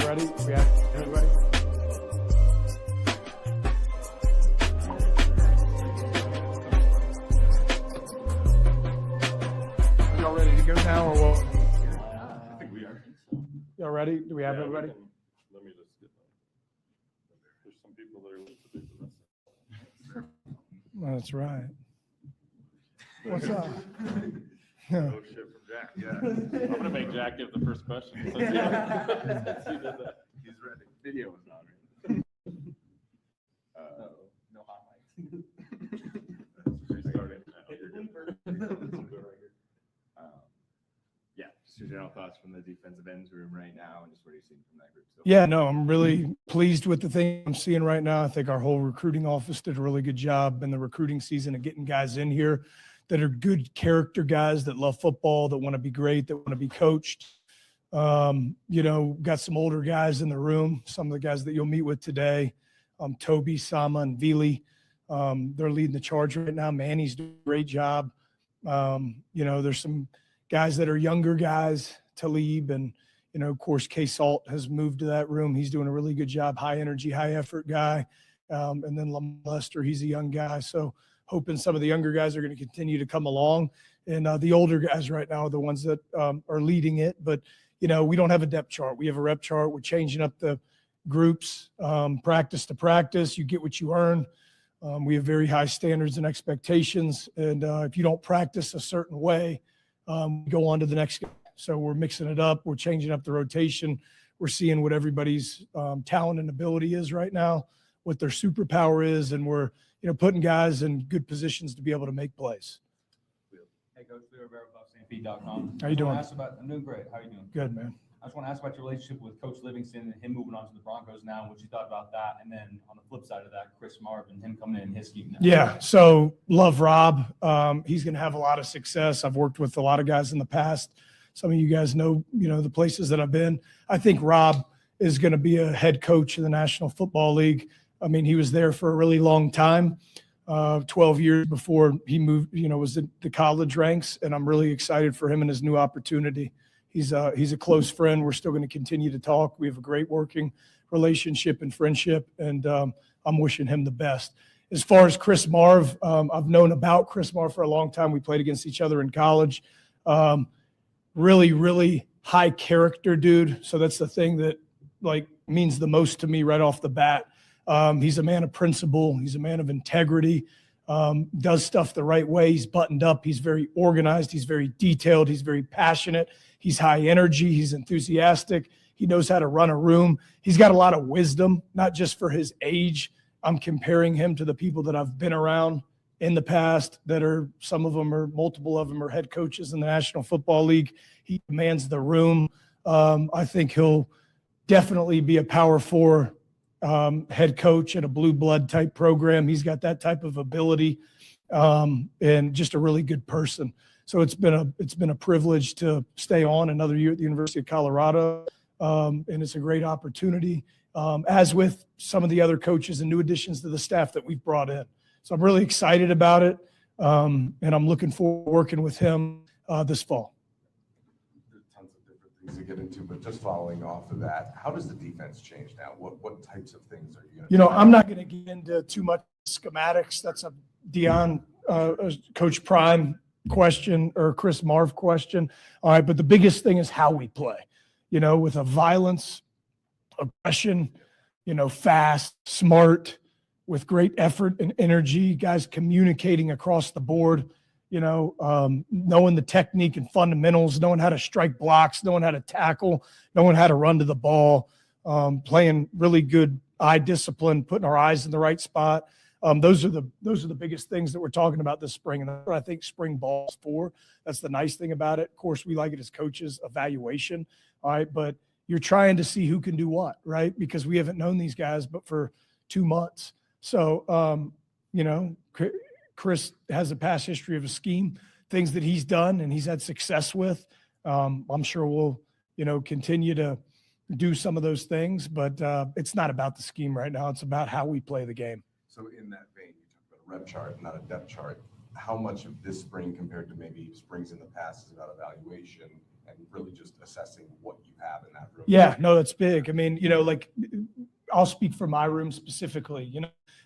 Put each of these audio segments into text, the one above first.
ready? We have everybody? Y'all ready to go now or what? I think we are. Y'all ready? Do we have everybody? Let me just get that. There's some people that are late to do this. That's right. What's up? Oh shit from Jack, yeah. I'm gonna make Jack give the first question. Since he did that. He's ready. Video is not ready. No highlights. Restarting now. Yeah, just your general thoughts from the defensive ends room right now, and just what are you seeing from that group? So Yeah, no, I'm really pleased with the thing I'm seeing right now. I think our whole recruiting office did a really good job in the recruiting season of getting guys in here that are good character guys that love football, that want to be great, that want to be coached. Got some older guys in the room, some of the guys that you'll meet with today, Toby, Sama, and Vili. They're leading the charge right now. Manny's doing a great job. There's some guys that are younger guys, Talib, and, of course, K Salt has moved to that room. He's doing a really good job, high energy, high effort guy. And then Lester, he's a young guy. So hoping some of the younger guys are going to continue to come along. And the older guys right now are the ones that are leading it. But, we don't have a depth chart. We have a rep chart. We're changing up the groups, practice to practice. You get what you earn. We have very high standards and expectations. And if you don't practice a certain way, go on to the next guy. So we're mixing it up. We're changing up the rotation. We're seeing what everybody's talent and ability is right now, what their superpower is, and we're putting guys in good positions to be able to make plays. Hey, Coach, Leo Rivera, BuffSaintPete.com. How you doing? I'm doing great. How are you doing? Good, man. I just want to ask about your relationship with Coach Livingston and him moving on to the Broncos now, and what you thought about that. And then on the flip side of that, Chris Marvin, him coming in his scheme now. Yeah, so love Rob. He's going to have a lot of success. I've worked with a lot of guys in the past. Some of you guys know, the places that I've been. I think Rob is going to be a head coach in the National Football League. I mean, he was there for a really long time, 12 years before he moved, was in the college ranks. And I'm really excited for him and his new opportunity. He's a close friend. We're still going to continue to talk. We have a great working relationship and friendship, and I'm wishing him the best. As far as Chris Marv, I've known about Chris Marv for a long time. We played against each other in college. Really, really high character dude. So that's the thing that means the most to me right off the bat. He's a man of principle. He's a man of integrity, does stuff the right way. He's buttoned up. He's very organized. He's very detailed. He's very passionate. He's high energy. He's enthusiastic. He knows how to run a room. He's got a lot of wisdom, not just for his age. I'm comparing him to the people that I've been around in the past that are, some of them, or multiple of them, are head coaches in the National Football League. He commands the room. I think he'll definitely be a Power 4 head coach at a blue blood type program. He's got that type of ability, and just a really good person. So it's been a privilege to stay on another year at the University of Colorado, and it's a great opportunity, as with some of the other coaches and new additions to the staff that we've brought in. So I'm really excited about it, and I'm looking forward to working with him this fall. There's tons of different things to get into, but just following off of that, how does the defense change now? What types of things are you going to I'm not going to get into too much schematics. That's a Coach Prime question or Chris Marv question. All right, but the biggest thing is how we play, with a violence, aggression, fast, smart, with great effort and energy, guys communicating across the board, knowing the technique and fundamentals, knowing how to strike blocks, knowing how to tackle, knowing how to run to the ball, playing really good eye discipline, putting our eyes in the right spot. Those are the biggest things that we're talking about this spring, and that's what I think spring ball's for. That's the nice thing about it. Of course, we like it as coaches, evaluation, all right, but you're trying to see who can do what, right? Because we haven't known these guys but for 2 months. So, Chris has a past history of a scheme, things that he's done and he's had success with. I'm sure we'll, continue to do some of those things, but it's not about the scheme right now. It's about how we play the game. So in that vein, you talked about a rep chart, not a depth chart. How much of this spring compared to maybe springs in the past is about evaluation and really just assessing what you have in that room. Yeah, no, that's big. I mean, like I'll speak for my room specifically.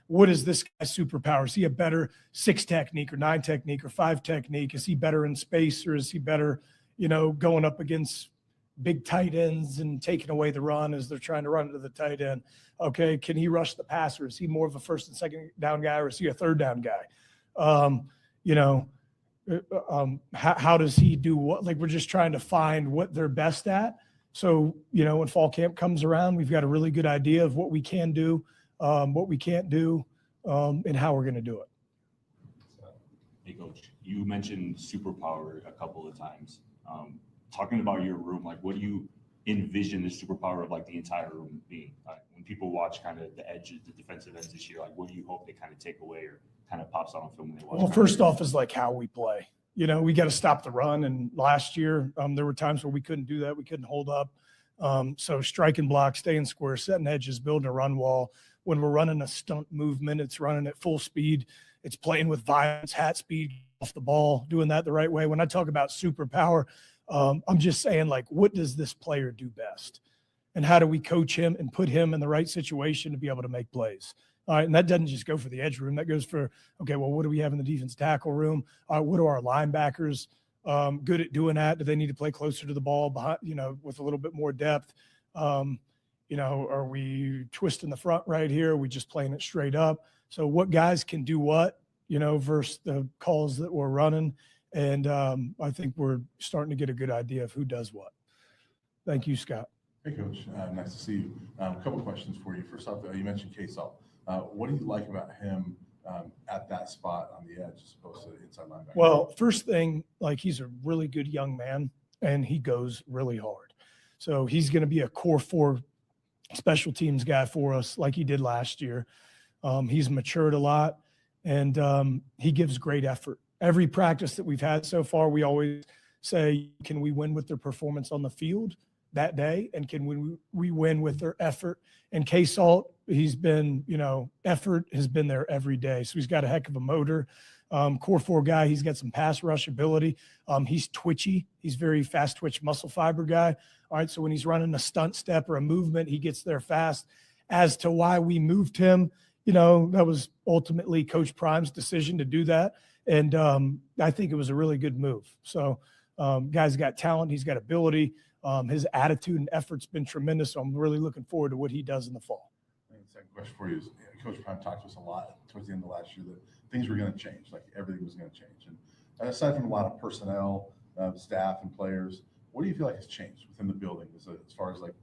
What is this guy's superpower? Is he a better 6 technique or 9 technique or 5 technique? Is he better in space, or is he better, going up against big tight ends and taking away the run as they're trying to run to the tight end? Okay, can he rush the passer? Is he more of a first and second down guy, or is he a third down guy? How does he do what? Like, we're just trying to find what they're best at. So, when fall camp comes around, we've got a really good idea of what we can do, what we can't do, and how we're going to do it. Hey, Coach, you mentioned superpower a couple of times. Talking about your room, like, what do you envision the superpower of like the entire room being? When people watch kind of the edges, the defensive ends this year, like, what do you hope they kind of take away or kind of pops out on film when they watch? Well, first off is like how we play. We got to stop the run. And last year, there were times where we couldn't do that. We couldn't hold up. So striking block, staying square, setting edges, building a run wall. When we're running a stunt movement, it's running at full speed. It's playing with violence, hat speed off the ball, doing that the right way. When I talk about superpower, I'm just saying, like, what does this player do best? And how do we coach him and put him in the right situation to be able to make plays? All right, and that doesn't just go for the edge room. That goes for, okay, well, what do we have in the defense tackle room? What are our linebackers good at doing that? Do they need to play closer to the ball, behind, with a little bit more depth? Are we twisting the front right here? Are we just playing it straight up? So what guys can do what, versus the calls that we're running. And I think we're starting to get a good idea of who does what. Thank you, Scott. Hey, Coach. Nice to see you. A couple of questions for you. First off, you mentioned K-Salt. What do you like about him at that spot on the edge as opposed to the inside linebacker? Well, first thing, like, he's a really good young man, and he goes really hard. So he's going to be a core 4 special teams guy for us like he did last year. He's matured a lot, and he gives great effort. Every practice that we've had so far, we always say, can we win with their performance on the field that day? And can we win with their effort? And K-Salt, he's been, effort has been there every day. So he's got a heck of a motor. Core 4 guy. He's got some pass rush ability. He's twitchy. He's very fast twitch muscle fiber guy. All right. So when he's running a stunt step or a movement, he gets there fast. As to why we moved him, that was ultimately Coach Prime's decision to do that. And I think it was a really good move. So guy's got talent. He's got ability. His attitude and effort's been tremendous. So I'm really looking forward to what he does in the fall. And the second question for you is, Coach Prime talked to us a lot towards the end of last year that things were going to change, like everything was going to change. And aside from a lot of personnel, staff and players, what do you feel like has changed within the building as far as like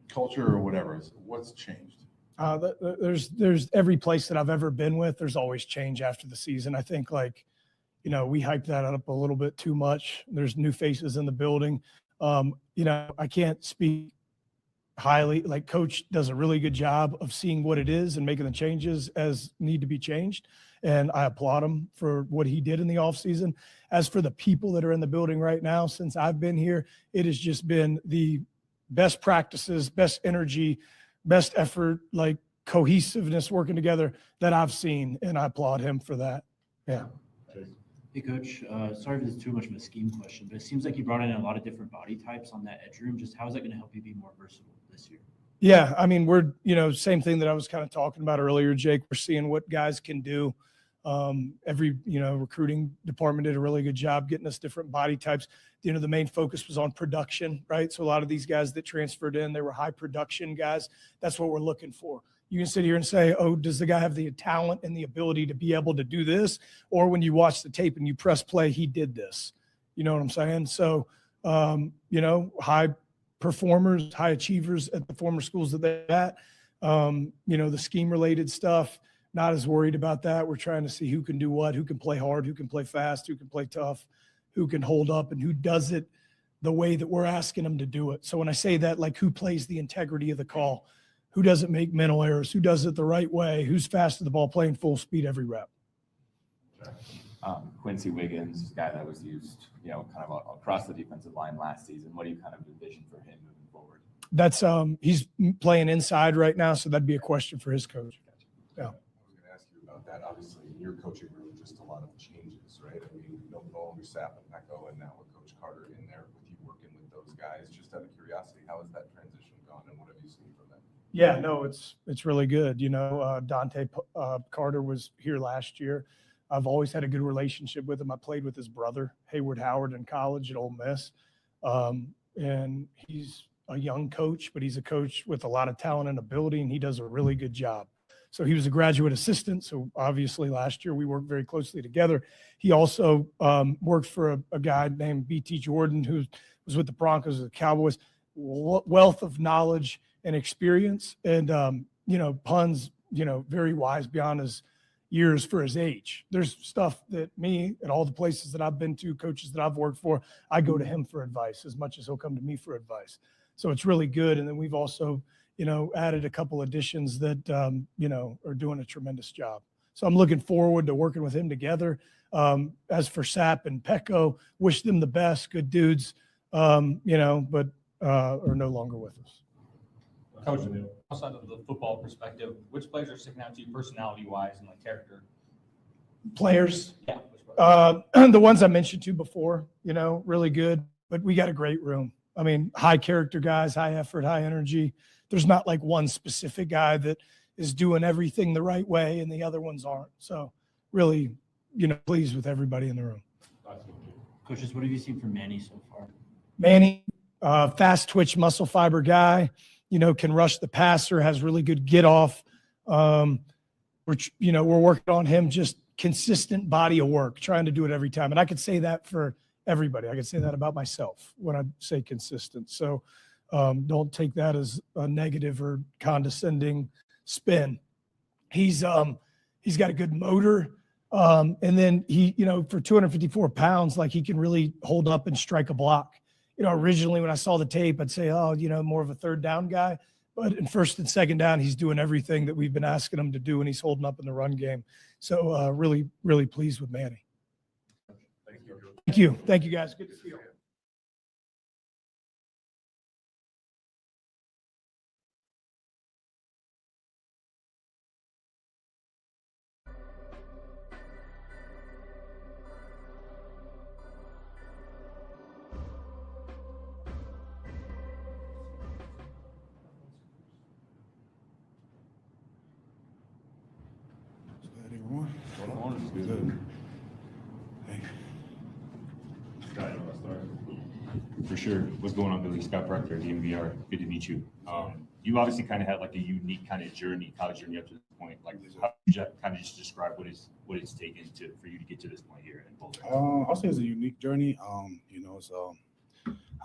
culture or whatever? What's changed? There's every place that I've ever been with, there's always change after the season. I think, like, we hyped that up a little bit too much. There's new faces in the building. I can't speak highly. Like, Coach does a really good job of seeing what it is and making the changes as need to be changed. And I applaud him for what he did in the offseason. As for the people that are in the building right now, since I've been here, it has just been the best practices, best energy, best effort, like cohesiveness, working together that I've seen. And I applaud him for that. Yeah. Hey, Coach, sorry if this is too much of a scheme question, but it seems like you brought in a lot of different body types on that edge room. Just how is that going to help you be more versatile this year? Yeah, I mean, we're, same thing that I was kind of talking about earlier, Jake. We're seeing what guys can do. Every, recruiting department did a really good job getting us different body types. The main focus was on production, right? So a lot of these guys that transferred in, they were high production guys. That's what we're looking for. You can sit here and say, oh, does the guy have the talent and the ability to be able to do this? Or when you watch the tape and you press play, he did this. You know what I'm saying? So, high performers, high achievers at the former schools that they're at. The scheme related stuff, not as worried about that. We're trying to see who can do what, who can play hard, who can play fast, who can play tough, who can hold up, and who does it the way that we're asking them to do it. So when I say that, like, who plays the integrity of the call, who doesn't make mental errors, who does it the right way, who's fast to the ball, playing full speed every rep. Quincy Wiggins, guy that was used, kind of across the defensive line last season. What do you kind of envision for him moving forward? That's he's playing inside right now, so that'd be a question for his coach. Yeah. I was going to ask you about that. Obviously, in your coaching room, just a lot of changes, right? I mean, no longer Sapp and Echo, and now with Coach Carter in there with you working guys. Just out of curiosity, how has that transition gone and what have you seen from them? Yeah, no, it's really good. Dante Carter was here last year. I've always had a good relationship with him. I played with his brother, Hayward Howard, in college at Ole Miss. And he's a young coach, but he's a coach with a lot of talent and ability, and he does a really good job. So he was a graduate assistant. So obviously last year we worked very closely together. He also worked for a guy named BT Jordan, who was with the Broncos and the Cowboys. Wealth of knowledge and experience, and Pun's very wise beyond his years for his age. There's stuff that me and all the places that I've been to, coaches that I've worked for, I go to him for advice as much as he'll come to me for advice. So it's really good. And then we've also added a couple additions that are doing a tremendous job. So I'm looking forward to working with him together. As for Sap and Pecco, wish them the best. Good dudes, but are no longer with us. Coach, outside of the football perspective, which players are sticking out to you personality-wise and like character? Players, Yeah. Which players? the ones I mentioned to before, really good. But we got a great room. I mean, high character guys, high effort, high energy. There's not like one specific guy that is doing everything the right way and the other ones aren't. So really, pleased with everybody in the room. Coaches, what have you seen from Manny so far? Manny, fast twitch muscle fiber guy, can rush the passer, has really good get off. We're working on him, just consistent body of work, trying to do it every time. And I could say that for everybody. I could say that about myself when I say consistent. So don't take that as a negative or condescending spin. He's got a good motor. And then he, for 254 pounds, like he can really hold up and strike a block. Originally when I saw the tape, I'd say, more of a third down guy. But in first and second down, he's doing everything that we've been asking him to do, and he's holding up in the run game. So really, really pleased with Manny. Thank you. Thank you. Thank you, guys. Good to see you. For sure. What's going on, Billy? Scott Proctor, the MVR. Good to meet you. You obviously kind of had like a unique kind of journey, college journey up to this point. Like, how would you kind of just describe what it's taken for you to get to this point here in Boulder? I'll say it's a unique journey. So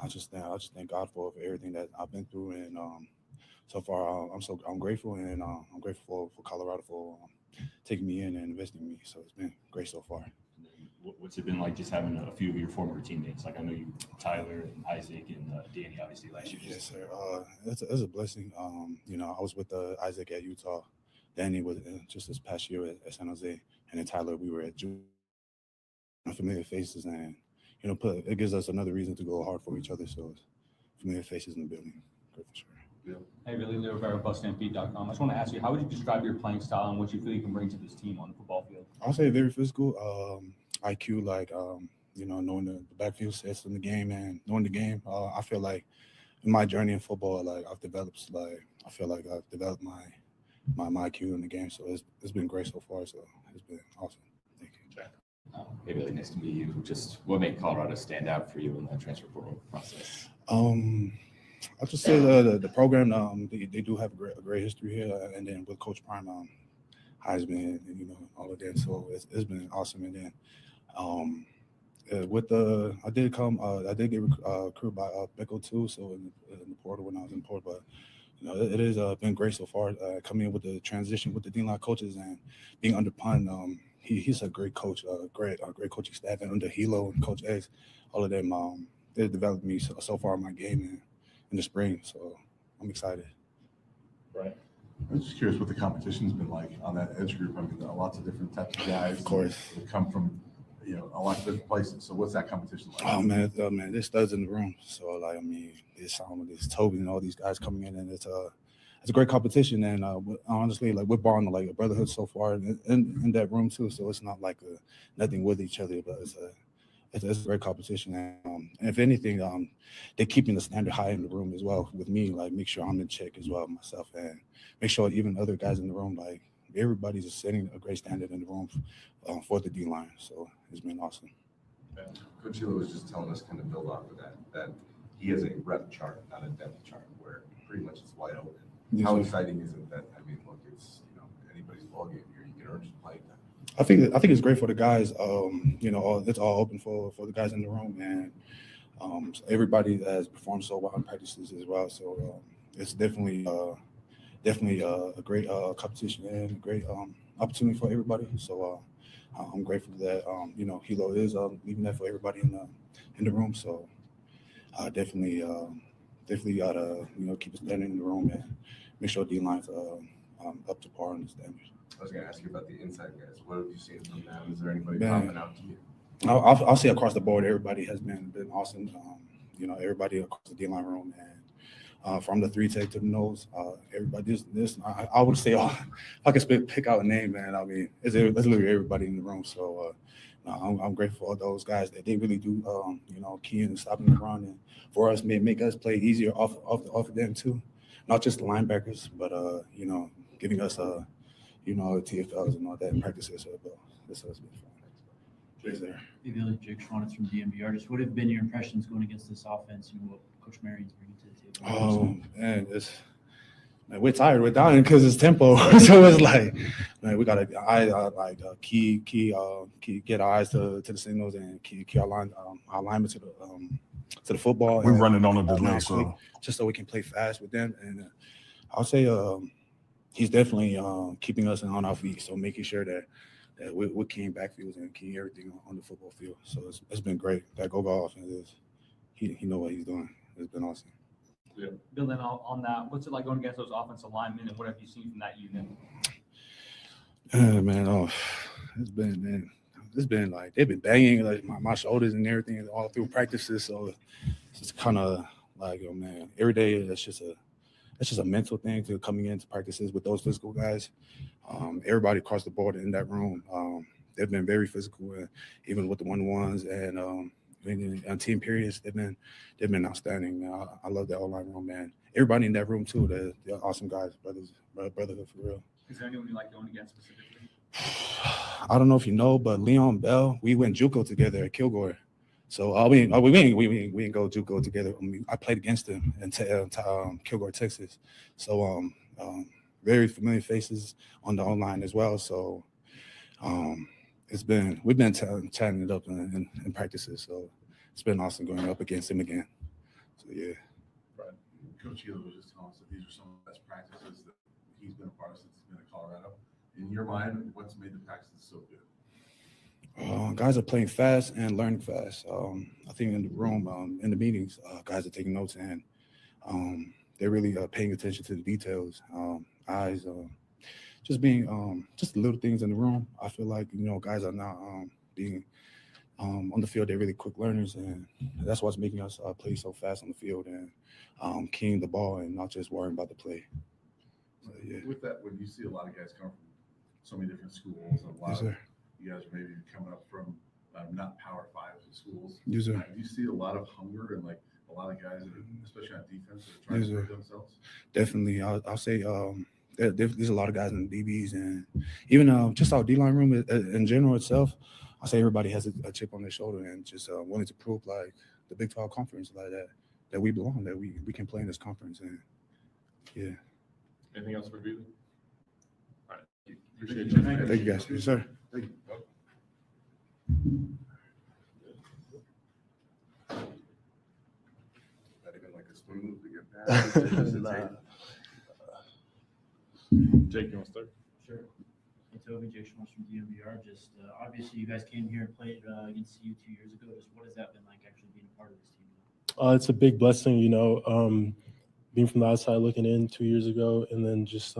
I just thank God for everything that I've been through, and so far I'm grateful, and I'm grateful for Colorado for taking me in and investing in me. So it's been great so far. What's it been like just having a few of your former teammates? Like I know you, Tyler and Isaac and Danny, obviously last year. Yes, sir. It's a blessing. I was with Isaac at Utah. Danny was just this past year at San Jose, and then Tyler, we were at familiar faces, and it gives us another reason to go hard for each other. So familiar faces in the building, great for sure. Yeah. Hey, Vili Taufatofua, BuckStampede.com. I just want to ask you, how would you describe your playing style and what you feel you can bring to this team on the football field? I'll say very physical. IQ, knowing the backfield sets in the game and knowing the game. I feel like in my journey in football, I've developed my IQ in the game. So it's been great so far. So it's been awesome. Thank you. Hey, Billy, nice to meet you. Just what made Colorado stand out for you in the transfer portal process? I'll just say the program. They do have a great history here, and then with Coach Prime, Heisman, and all of that. So it's been awesome. And then I did get recruited by Becco too. So in the portal when I was in portal, but it has been great so far. Coming in with the transition with the D-line coaches and being under Pun. He's a great coach, great coaching staff, and under Helow and Coach X, all of them. They've developed me so far in my game in the spring. So I'm excited. Right. I'm just curious what the competition's been like on that edge group. I mean, there are lots of different types of guys. Of course. That come from, a lot of different places. So what's that competition like? Oh man, there's studs in the room. So there's Toby and all these guys coming in, and it's a great competition. And honestly, we're born like a brotherhood so far in that room too. So it's not like nothing with each other, but it's a great competition. And if anything, they're keeping the standard high in the room as well with me. Like make sure I'm in check as well myself, and make sure even other guys in the room, like everybody's just setting a great standard in the room for the D line. So it's been awesome. Coach Helow was just telling us, kind of build off of that he has a rep chart, not a depth chart, where pretty much it's wide open. Yes, How sir. exciting is it that, I mean, look, it's, anybody's ballgame here, you can earn some playing time. I think it's great for the guys. It's all open for the guys in the room, and everybody has performed so well in practices as well. So it's definitely a great competition and a great opportunity for everybody. So I'm grateful that Hilo is leaving that for everybody in the room. So definitely gotta keep it standing in the room and make sure D line's up to par on the standards. I was gonna ask you about the inside guys. What have you seen from them? Is there anybody Man. popping out to you? I'll say across the board, everybody has been awesome. Everybody across the D line room, and from the 3 tech to the nose, everybody. I would say, if I could pick out a name, man. I mean, it's literally everybody in the room. So I'm grateful for those guys that they really do, key in and stopping the run, and for us, make us play easier off of them too, not just the linebackers, but giving us TFLs and all that in practices. So this has been fun. Yes, sir. Hey, Vili, Jake Schwanitz from DMVR. Just what have been your impressions going against this offense? What Coach Marion's bringing to the table? Man, we're tired. We're dying because it's tempo. So it's like, man, we gotta key get our eyes to the signals and key our alignment to the football. We're and running on a delay, so just so we can play fast with them. And I'll say he's definitely keeping us on our feet. So making sure that we're keying backfields and keying everything on the football field. So it's been great. That go offense is he know what he's doing. It's been awesome. Yeah. Building on that, what's it like going against those offensive linemen, and what have you seen from that unit? It's been like they've been banging like my shoulders and everything all through practices. So it's kind of like, oh man, every day it's just a mental thing to coming into practices with those physical guys. Everybody across the board in that room, they've been very physical, even with the 1-on-ones and on team periods, they've been outstanding. Man. I love that O-line room, man. Everybody in that room too, they're awesome guys, brotherhood for real. Is there anyone you like going against specifically? I don't know if you know, but Leon Bell, we went JUCO together at Kilgore. So we didn't go JUCO together. I played against him in Kilgore, Texas. So very familiar faces on the online as well. So we've been chatting it up in practices. So it's been awesome going up against him again. So yeah. Right. Coach Helow was just telling us that these are some of the best practices that he's been a part of since he's been in Colorado. In your mind, what's made the practices so good? Guys are playing fast and learning fast. I think in the room, in the meetings, guys are taking notes and they're really paying attention to the details. Eyes, just being just the little things in the room. I feel like guys are now being on the field. They're really quick learners, and that's what's making us play so fast on the field and keying the ball and not just worrying about the play. So, yeah. With that, when you see a lot of guys come from so many different schools, and a lot Yes, of sir. you guys are maybe coming up from not Power 5 schools. Yes, sir. Do you see a lot of hunger and like a lot of guys, especially on defense, that are trying Yes, to sir. prove themselves? Definitely, I'll say there's a lot of guys in the DBs and even just our D line room in general itself. I say everybody has a chip on their shoulder and just wanting to prove like the Big 12 conference like that we belong, that we can play in this conference. And yeah. Anything else for Vili? All right. Appreciate you. Thank you guys. Yes, sir. Thank you. Might have been like a swing move to get past. Jake, you want to start? Sure. Hey, Toby, Jake Schwanitz from DMVR. Just obviously, you guys came here and played against CU 2 years ago. Just what has that been like actually being a part of this team? It's a big blessing, being from the outside looking in 2 years ago, and then just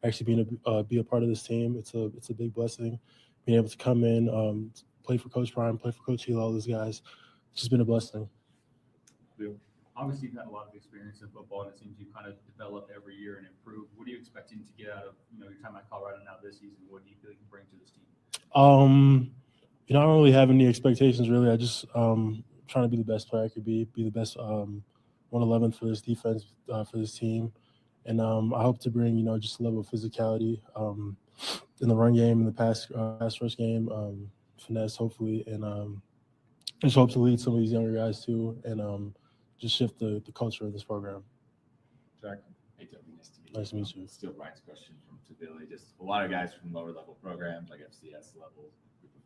actually be a part of this team. It's a big blessing. Being able to come in, play for Coach Prime, play for Coach Helow, all those guys. It's just been a blessing. Obviously, you've had a lot of experience in football, and it seems you kind of develop every year and improve. What are you expecting to get out of your time at Colorado now this season? What do you feel you can bring to this team? I don't really have any expectations really. I just trying to be the best player I could be the best 111th for this defense, for this team. And I hope to bring, just a level of physicality in the run game, in the pass rush game, finesse hopefully, and just hope to lead some of these younger guys too, and just shift the culture of this program. Jack. Hey, Toby, nice to meet you. Nice to meet you. Still Brian's question from Vili. Just a lot of guys from lower level programs like FCS level, Group of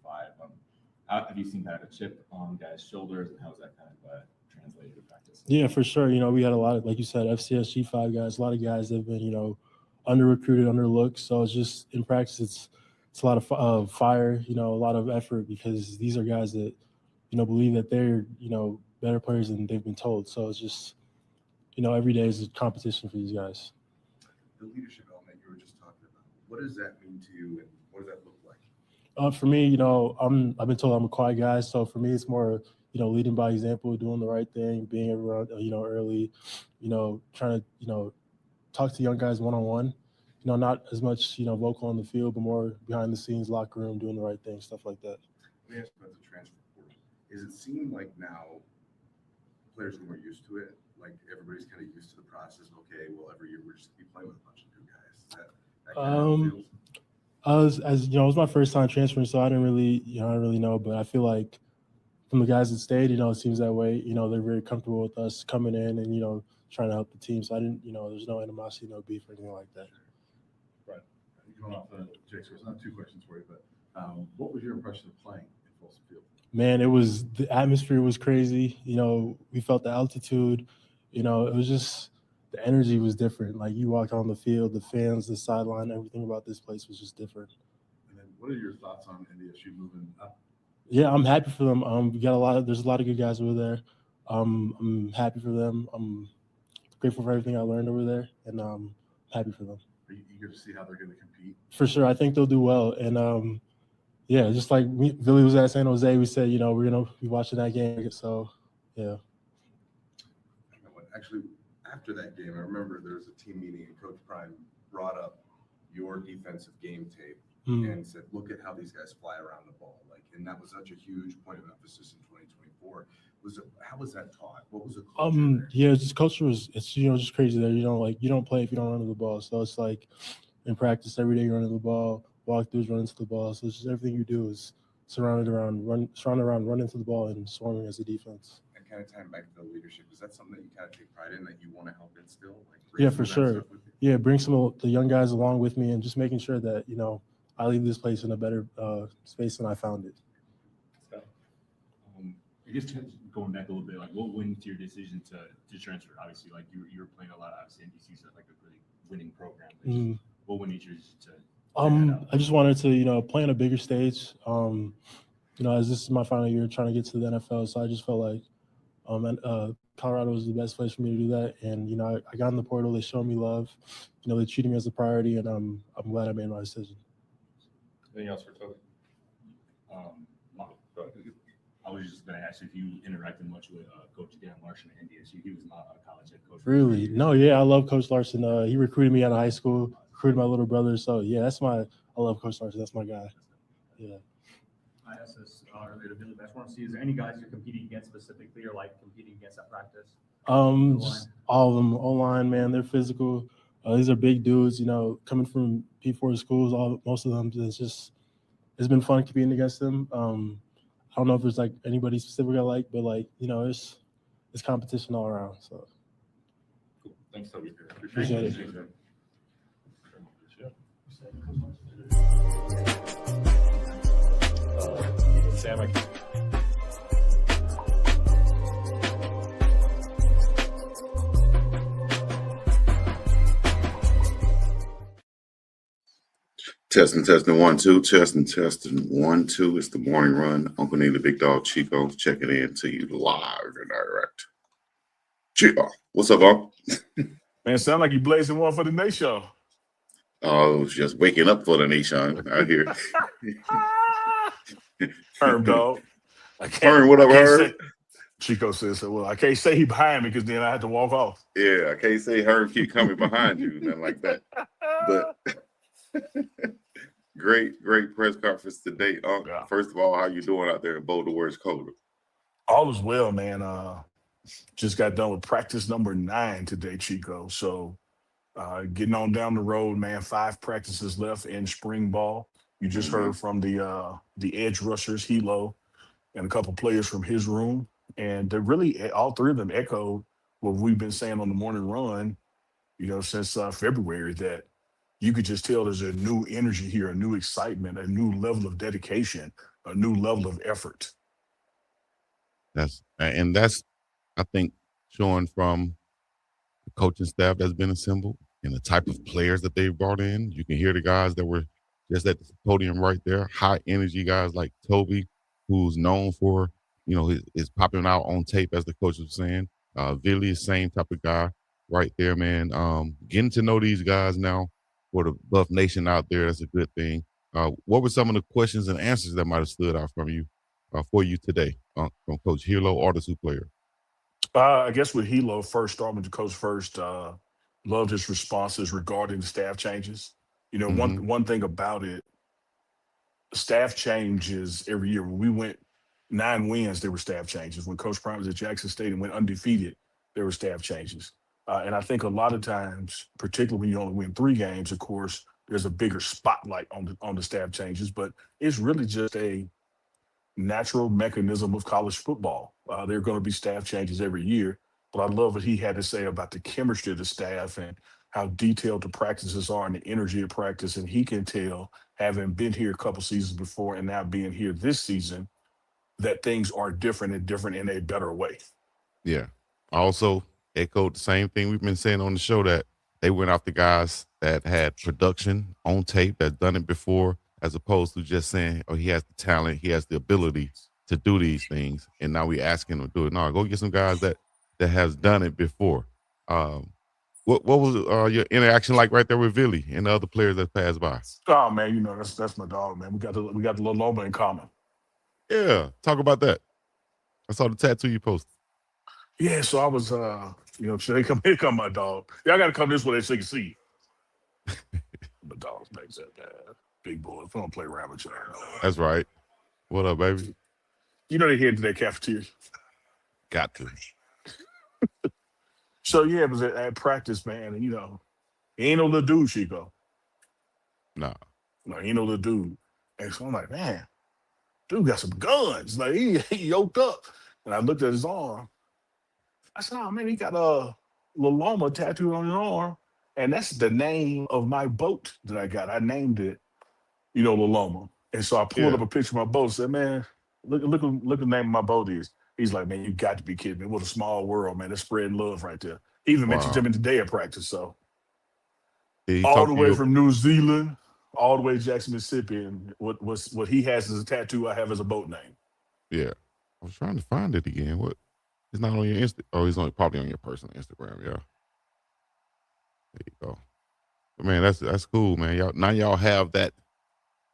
5. Have you seen kind of a chip on guys' shoulders, and how is that kind of translated to practice? Yeah, for sure. We had a lot of, like you said, FCS G5 guys. A lot of guys that have been, under recruited, underlooked. So it's just in practice, it's a lot of fire, a lot of effort, because these are guys that, believe that they're, better players than they've been told. So it's just, every day is a competition for these guys. The leadership element you were just talking about, what does that mean to you, and what does that look like? For me, I've been told I'm a quiet guy. So for me, it's more, leading by example, doing the right thing, being around, early, trying to, talk to young guys one-on-one, not as much, vocal on the field, but more behind the scenes, locker room, doing the right thing, stuff like that. Let me ask about the transfer portal. Is it seem like now players are more used to it? Like everybody's kind of used to the process. Okay, well, every year we're just gonna be playing with a bunch of new guys. Is that kind of feels? It was my first time transferring, so I didn't really know, but I feel like from the guys that stayed, it seems that way. They're very comfortable with us coming in and, trying to help the team. So I didn't, there's no animosity, no beef or anything like that. Right. Going off Jake's question, not 2 questions for you, but what was your impression of playing in Folsom Field? Man, the atmosphere was crazy. We felt the altitude. It was just, the energy was different. Like you walked on the field, the fans, the sideline, everything about this place was just different. And then what are your thoughts on NDSU moving up? Yeah, I'm happy for them. There's a lot of good guys over there. I'm happy for them. I'm grateful for everything I learned over there, and I'm happy for them. Are you eager to see how they're going to compete? For sure. I think they'll do well. And yeah, just like Vili was at San Jose, we said, we're going to be watching that game. So, yeah. Actually, after that game, I remember there was a team meeting and Coach Prime brought up your defensive game tape and said, look at how these guys fly around the ball. And that was such a huge point of emphasis in 2024. How was that taught? What was the culture there? Yeah, just culture it's just crazy there. You don't play if you don't run to the ball. So it's like in practice every day you're running the ball, walkthroughs, running to the ball. So it's just everything you do is surrounded around running to the ball and swarming as a defense. And kind of tying back to the leadership, is that something that you kind of take pride in, that you want to help instill? Yeah, for sure. Yeah, bring some of the young guys along with me and just making sure that, I leave this place in a better space than I found it. I guess going back a little bt, what went into your decision to transfer? Obviously, you were playing a lot. Obviously, NDC's a really winning program. What went into your decision to? I just wanted to, play on a bigger stage. As this is my final year trying to get to the NFL, so I just felt like Colorado was the best place for me to do that. And I got in the portal. They showed me love. They treated me as a priority, and I'm glad I made my decision. Anything else for Toby? I was just going to ask if you interacted much with Coach Dan Larson at NDSU. He was not a college head coach. Really? No, yeah, I love Coach Larson. He recruited me out of high school, recruited my little brother. So, yeah, I love Coach Larson. That's my guy. Yeah. I asked this earlier to Vili, but I just want to see, is there any guys you're competing against specifically or competing against at practice? Just all of them. O-line, man, they're physical. These are big dudes, coming from P4 schools, most of them. It's been fun competing against them. I don't know if there's anybody specific I like, but it's competition all around. So cool. Thanks, Toby. Appreciate it. Sama. Testing 1 2. Testing 1 2. It's the morning run. Uncle Neil, the big dog Chico, checking in to you live and direct. Chico, what's up, Uncle? Man, sound like you blazing one for the Nate Show. Oh, just waking up for the nation out here. Herm, dog. Herm, what up, Herm? Chico says, well, I can't say he behind me because then I have to walk off. Yeah, I can't say Herm keep coming behind you, nothing like that. great press conference today. Yeah. First of all, how you doing out there in Boulder where it's colder? All is well, man. Just got done with practice number 9 today, Chico. So getting on down the road, man. 5 practices left in spring ball. You just Mhm. heard from the edge rushers, Helow, and a couple players from his room. And they really, all 3 of them echoed what we've been saying on the morning run, since February, that you could just tell there's a new energy here, a new excitement, a new level of dedication, a new level of effort. That's I think showing from the coaching staff that's been assembled and the type of players that they've brought in. You can hear the guys that were just at the podium right there. High energy guys like Toby, who's known for, his popping out on tape, as the coach was saying. Vili is same type of guy right there, man. Getting to know these guys now for the Buff Nation out there, that's a good thing. What were some of the questions and answers that might have stood out from you for you today from Coach Helow or the 2 player? I guess with Helo first, starting with the coach first, loved his responses regarding the staff changes. Mhm. One thing about it, staff changes every year. When we went 9 wins, there were staff changes. When Coach Prime was at Jackson State and went undefeated, there were staff changes. And I think a lot of times, particularly when you only win 3 games, of course, there's a bigger spotlight on the staff changes. But it's really just a natural mechanism of college football. There are going to be staff changes every year, but I love what he had to say about the chemistry of the staff and how detailed the practices are and the energy of practice. And he can tell, having been here a couple seasons before and now being here this season, that things are different and different in a better way. Yeah. I also echoed the same thing we've been saying on the show, that they went after guys that had production on tape, that done it before, as opposed to just saying, oh, he has the talent, he has the ability to do these things, and now we asking him to do it. No, go get some guys that has done it before. What was your interaction like right there with Vili and the other players that passed by? Oh man, that's my dog, man. We got the little Loma in common. Yeah, talk about that. I saw the tattoo you posted. Yeah, so I was here come my dog. Y'all gotta come this way so you can see. The dog's back there, big boy. If I don't play around with you. That's right. What up, baby? They head to that cafeteria. Got to. So yeah, it was at practice, man, and he ain't no little dude, Chico. Nah. No, he ain't no little dude. And so I'm like, man, dude got some guns. Like he yoked up. And I looked at his arm. I said, oh man, he got a Loma tattooed on his arm. And that's the name of my boat that I got. I named it, Loma. And so I pulled up a picture of my boat and said, man, look the name of my boat is. He's like, man, you got to be kidding me. What a small world, man. They're spreading love right there. He even mentioned him in today at practice. So all the way from New Zealand, all the way to Jackson, Mississippi. And what he has as a tattoo, I have as a boat name. Yeah. I was trying to find it again. What? It's not on your Insta. Oh, it's probably on your personal Instagram. Yeah. There you go. But man, that's cool, man. Y'all have that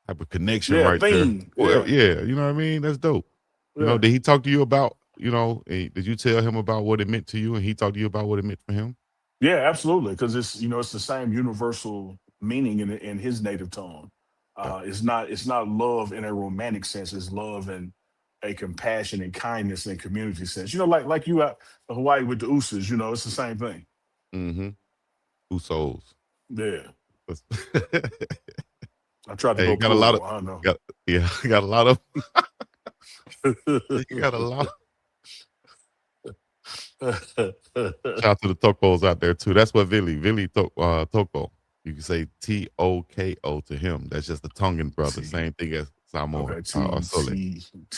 type of connection right theme. there. Well, yeah, you know what I mean? That's dope. Yeah. Did he talk to you about, did you tell him about what it meant to you and he talked to you about what it meant for him? Yeah, absolutely. Because it's the same universal meaning in his native tongue. It's not love in a romantic sense. It's love in a compassion and kindness and community sense. Like you out in Hawaii with the Usas, it's the same thing. Mm-hmm. Usos. Yeah. I tried to Hey, go got a lot of, I don't know. got a lot of, you got a lot. Shout out to the Tokos out there too. That's what Vili Toko. You can say Toko to him. That's just the Tongan brother. Same thing as Samoa. Okay,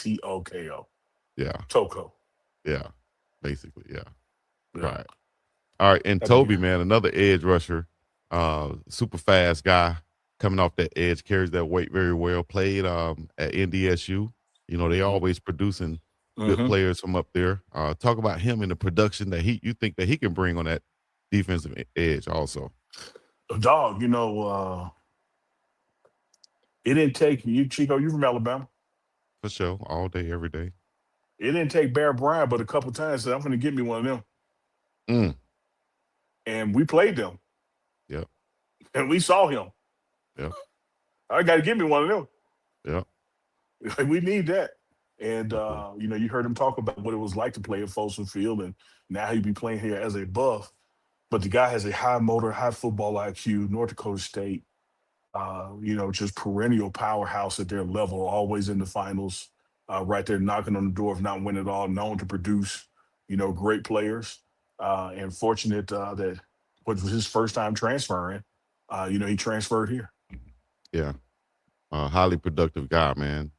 Toko. Yeah. Toko. Yeah. Basically, yeah. Yeah. Right. All right. And Toby, man, another edge rusher, super fast guy coming off that edge, carries that weight very well. Played at NDSU. They always producing good players from up there. Talk about him and the production that you think that he can bring on that defensive edge also. Dog, it didn't take you, Chico, you from Alabama. For sure. All day, every day. It didn't take Bear Bryant, but a couple times said, I'm going to get me one of them. And we played them. Yep. And we saw him. Yep. I got to give me one of them. Yeah. We need that. And, you heard him talk about what it was like to play at Folsom Field, and now he'd be playing here as a buff. But the guy has a high motor, high football IQ, North Dakota State, just perennial powerhouse at their level, always in the finals, right there knocking on the door of not winning it all, known to produce, great players. And fortunate that what was his first time transferring, he transferred here. Yeah. Highly productive guy, man.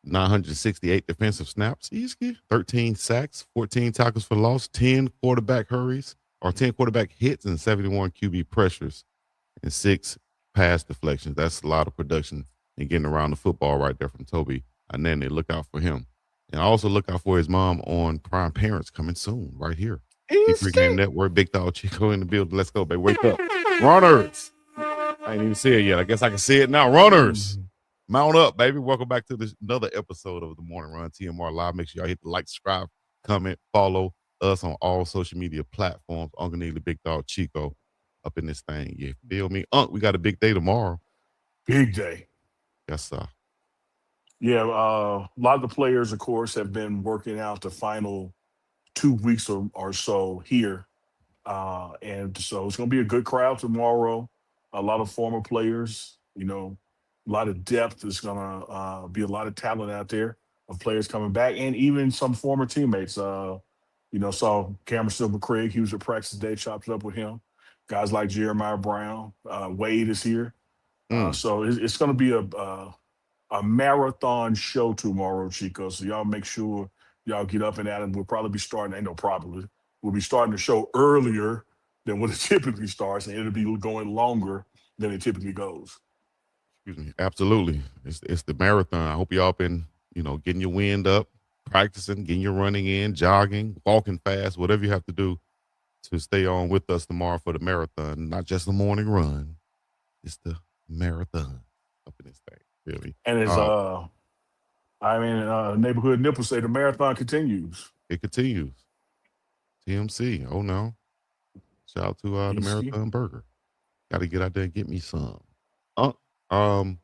968 defensive snaps, easy, 13 sacks, 14 tackles for loss, 10 quarterback hurries or 10 quarterback hits, and 71 QB pressures, and 6 pass deflections. That's a lot of production and getting around the football right there from Toby Anene. Look out for him. And also look out for his mom on Prime Parents coming soon right here. Pregame Network, Big Dog Chico in the building. Let's go, baby. Wake up. Runners. I ain't even see it yet. I guess I can see it now. Runners. Mount up, baby. Welcome back to another episode of the Morning Run TMR Live. Make sure y'all hit the like, subscribe, comment, follow us on all social media platforms. Uncle Neely, Big Dog Chico up in this thing. You feel me? We got a big day tomorrow. Big day. Yes, sir. Yeah, a lot of the players, of course, have been working out the final 2 weeks or so here. And so it's going to be a good crowd tomorrow. A lot of former players, a lot of depth. There's going to be a lot of talent out there of players coming back, and even some former teammates. Saw Cameron Silver Craig. He was at practice today, chopped it up with him. Guys like Jeremiah Brown. Wade is here. So it's going to be a marathon show tomorrow, Chico. So y'all make sure y'all get up and at it. We'll probably be starting, ain't no problem. We'll be starting the show earlier than what it typically starts, and it'll be going longer than it typically goes. Excuse me. Absolutely. It's the marathon. I hope y'all been, getting your wind up, practicing, getting your running in, jogging, walking fast, whatever you have to do to stay on with us tomorrow for the marathon. Not just the morning run. It's the marathon up in this thing. Really. And as neighborhood nipples say, the marathon continues. It continues. TMC. Oh no. Shout out to the Marathon Burger. Got to get out there and get me some. Let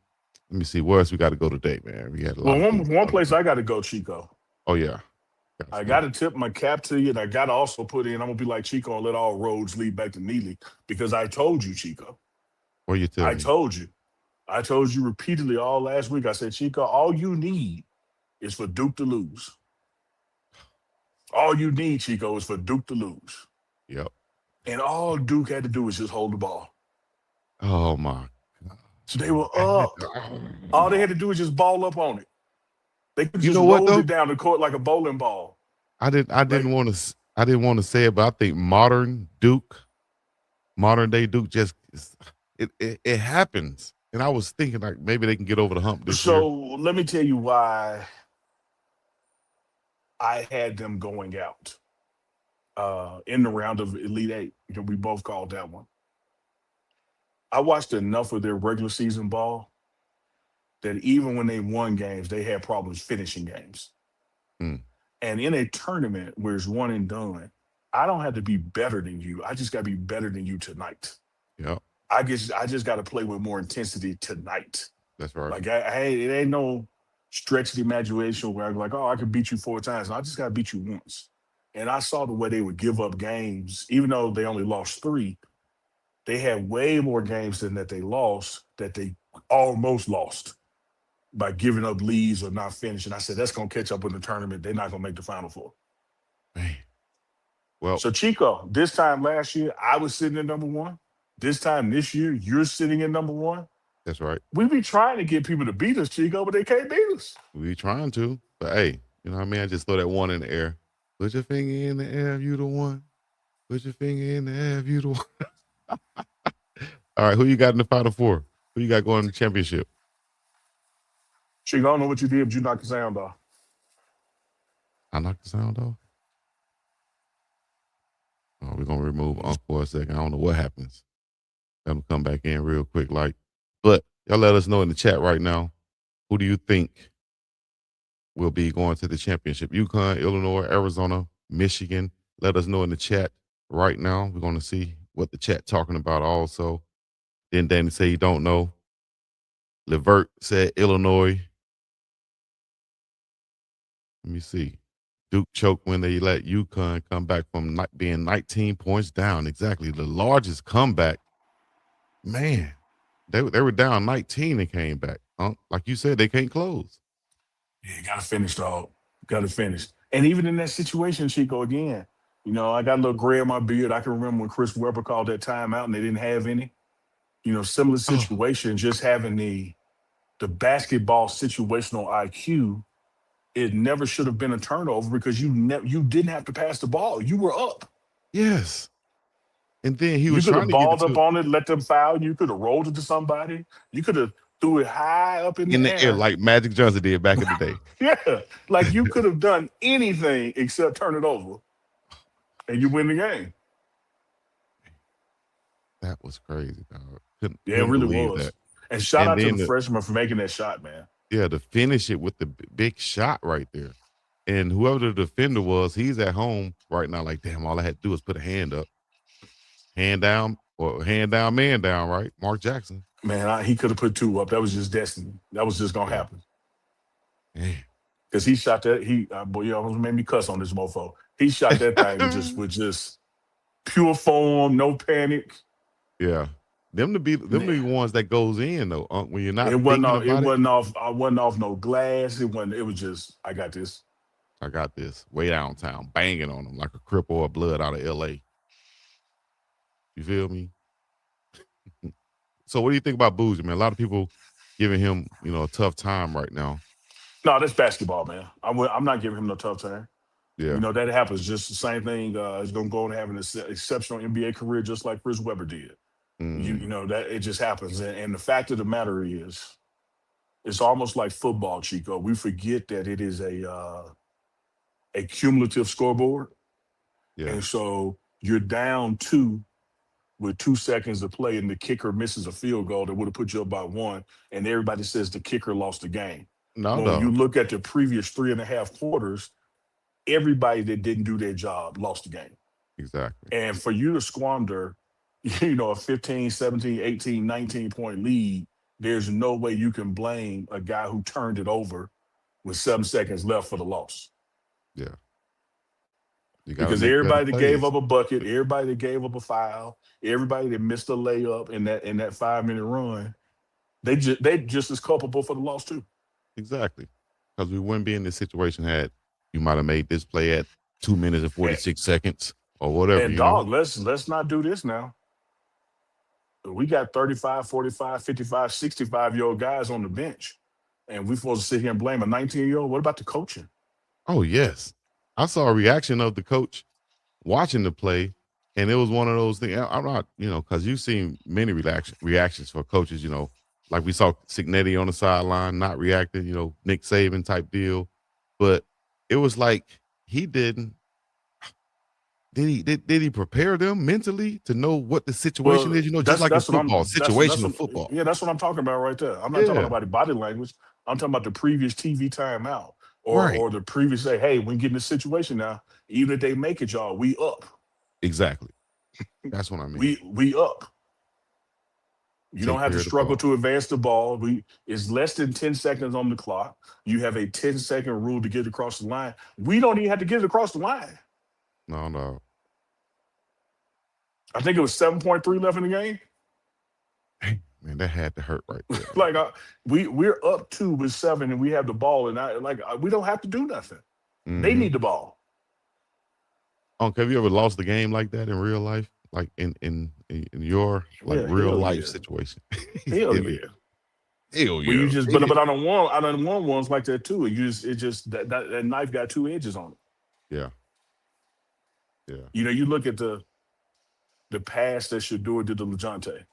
me see. Where else we got to go today, man? We had a lot. One place I got to go, Chico. Oh yeah. I got to tip my cap to you, and I got to also put in. I'm gonna be like Chico and let all roads lead back to Neely, because I told you, Chico. What you telling me? I told you repeatedly all last week. I said, Chico, all you need is for Duke to lose. All you need, Chico, is for Duke to lose. Yep. And all Duke had to do was just hold the ball. Oh my God. So they were up. All they had to do was just ball up on it. They could just roll it down the court like a bowling ball. I didn't want to say it, but I think modern day Duke just it happens. And I was thinking like maybe they can get over the hump this year. So let me tell you why I had them going out in the round of Elite Eight. We both called that one. I watched enough of their regular season ball that even when they won games, they had problems finishing games. And in a tournament where it's one and done, I don't have to be better than you. I just got to be better than you tonight. Yeah. I just got to play with more intensity tonight. That's right. Like it ain't no stretch the imagination where I'm like, oh, I could beat you 4 times. No, I just got to beat you once. And I saw the way they would give up games, even though they only lost 3. They had way more games than that they lost that they almost lost by giving up leads or not finishing. I said, that's going to catch up in the tournament. They're not going to make the Final Four. Man. Well, so Chico, this time last year, I was sitting at number 1. This time this year, you're sitting at number 1. That's right. We be trying to get people to beat us, Chico, but they can't beat us. We trying to, but hey, you know what I mean? I just throw that 1 in the air. Put your finger in the air if you the one. Put your finger in the air if you the one. All right, who you got in the Final Four? Who you got going to the championship? Chico, I don't know what you did, but you knocked the sound off. I knocked the sound off? Oh, we're going to remove Unc for a second. I don't know what happens. Let him come back in real quick. But y'all let us know in the chat right now, who do you think will be going to the championship? UConn, Illinois, Arizona, Michigan. Let us know in the chat right now. We're going to see what the chat talking about also. Then Danny say he don't know. Levert said Illinois. Let me see. Duke choked when they let UConn come back from being 19 points down. Exactly. The largest comeback. Man, they were down 19 and came back. Like you said, they can't close. Yeah, got to finish, dog. Got to finish. And even in that situation, Chico, again, you know, I got a little gray in my beard. I can remember when Chris Webber called that timeout and they didn't have any. You know, similar situation, just having the basketball situational IQ. It never should have been a turnover because you didn't have to pass the ball. You were up. Yes. And then he You was could trying have to get it balled up to on it, let them foul. You could have rolled it to somebody. You could have threw it high up in in the the air air. like Magic Johnson did back in the day. Yeah, like you could have done anything except turn it over, and you win the game. That was crazy, dog. Yeah, it Couldn't really believe was. that. And shout And out to then the freshman for making that shot, man. to finish it with the big shot right there. And whoever the defender was, he's at home right now. Like, damn, all I had to do was put a hand up, hand down, or hand down, man down. Right, Mark Jackson. Man, he could have put two up. That was just destiny. That was just gonna happen. Man. Because he shot that. Boy, you almost made me cuss on this mofo. He shot that thing with just pure form, no panic. Yeah. Them the ones that goes in though, when you're not It wasn't thinking off. It about it. wasn't off. I wasn't off no glass. It wasn't. It was just. I got this. I got this way downtown, banging on them like a crip or a blood out of L.A. You feel me? So what do you think about Bougie, man? A lot of people giving him, a tough time right now. No, that's basketball, man. I'm not giving him no tough time. Yeah. You know, that happens. Just the same thing. He's going to go on and have an exceptional NBA career just like Chris Webber did. You know, that it just happens. And the fact of the matter is, it's almost like football, Chico. We forget that it is a cumulative scoreboard. Yeah. And so you're down 2 with 2 seconds to play and the kicker misses a field goal that would have put you up by 1. And everybody says the kicker lost the game. When you look at the previous 3.5 quarters, everybody that didn't do their job lost the game. Exactly. And for you to squander, a 15, 17, 18, 19-point lead, there's no way you can blame a guy who turned it over with 7 seconds left for the loss. Yeah. Because everybody that gave up a bucket, everybody that gave up a foul, everybody that missed a layup in that 5-minute run, they just as culpable for the loss too. Exactly. Because we wouldn't be in this situation had you might have made this play at 2 minutes and 46 seconds or whatever. And dog, let's not do this now. We got 35, 45, 55, 65-year-old guys on the bench, and we're supposed to sit here and blame a 19-year-old. What about the coaching? Oh, yes. I saw a reaction of the coach watching the play, and it was one of those things. I'm not, because you've seen many reactions for coaches, like we saw Signetti on the sideline not reacting, Nick Saban type deal. But it was like he didn't. Did he prepare them mentally to know what the situation is? Just like in football, situational football. Yeah, that's what I'm talking about right there. I'm not talking about the body language. I'm talking about the previous TV timeout or the previous say, hey, we get in this situation now. Even if they make it, y'all, we up. Exactly. That's what I mean. We up. You don't have to struggle to advance the ball. It's less than 10 seconds on the clock. You have a 10-second rule to get across the line. We don't even have to get it across the line. No. I think it was 7.3 left in the game. Man, that had to hurt right there. Like we're up 2 with 7, and we have the ball, and we don't have to do nothing. They need the ball. Have you ever lost the game like that in real life, like in your real life situation? Hell yeah. Hell yeah. But you just, but I don't want ones like that too. That knife got 2 edges on it. Yeah. You look at the pass that Shador did to LeJounte.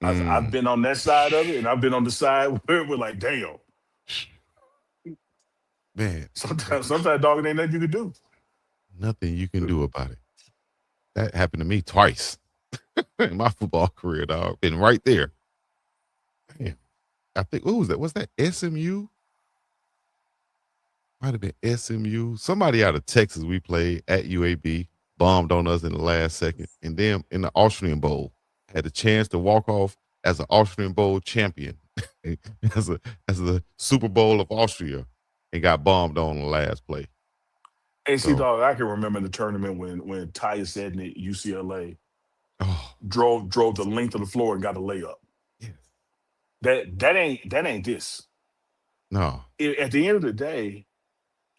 I've been on that side of it, and I've been on the side where we're like, damn. Man. Sometimes, dog, it ain't nothing you can do. Nothing you can do about it. That happened to me twice in my football career, dog. Been right there. Man. I think, what was that? Was that SMU? Might have been SMU. Somebody out of Texas we played at UAB bombed on us in the last second. And then in the Austrian Bowl, had the chance to walk off as an Austrian Bowl champion, as the Super Bowl of Austria, and got bombed on the last play. And see, So, dog, I can remember the tournament when Tyus Edney, UCLA, oh, drove the length of the floor and got a layup. yes. That ain't this. No. At the end of the day,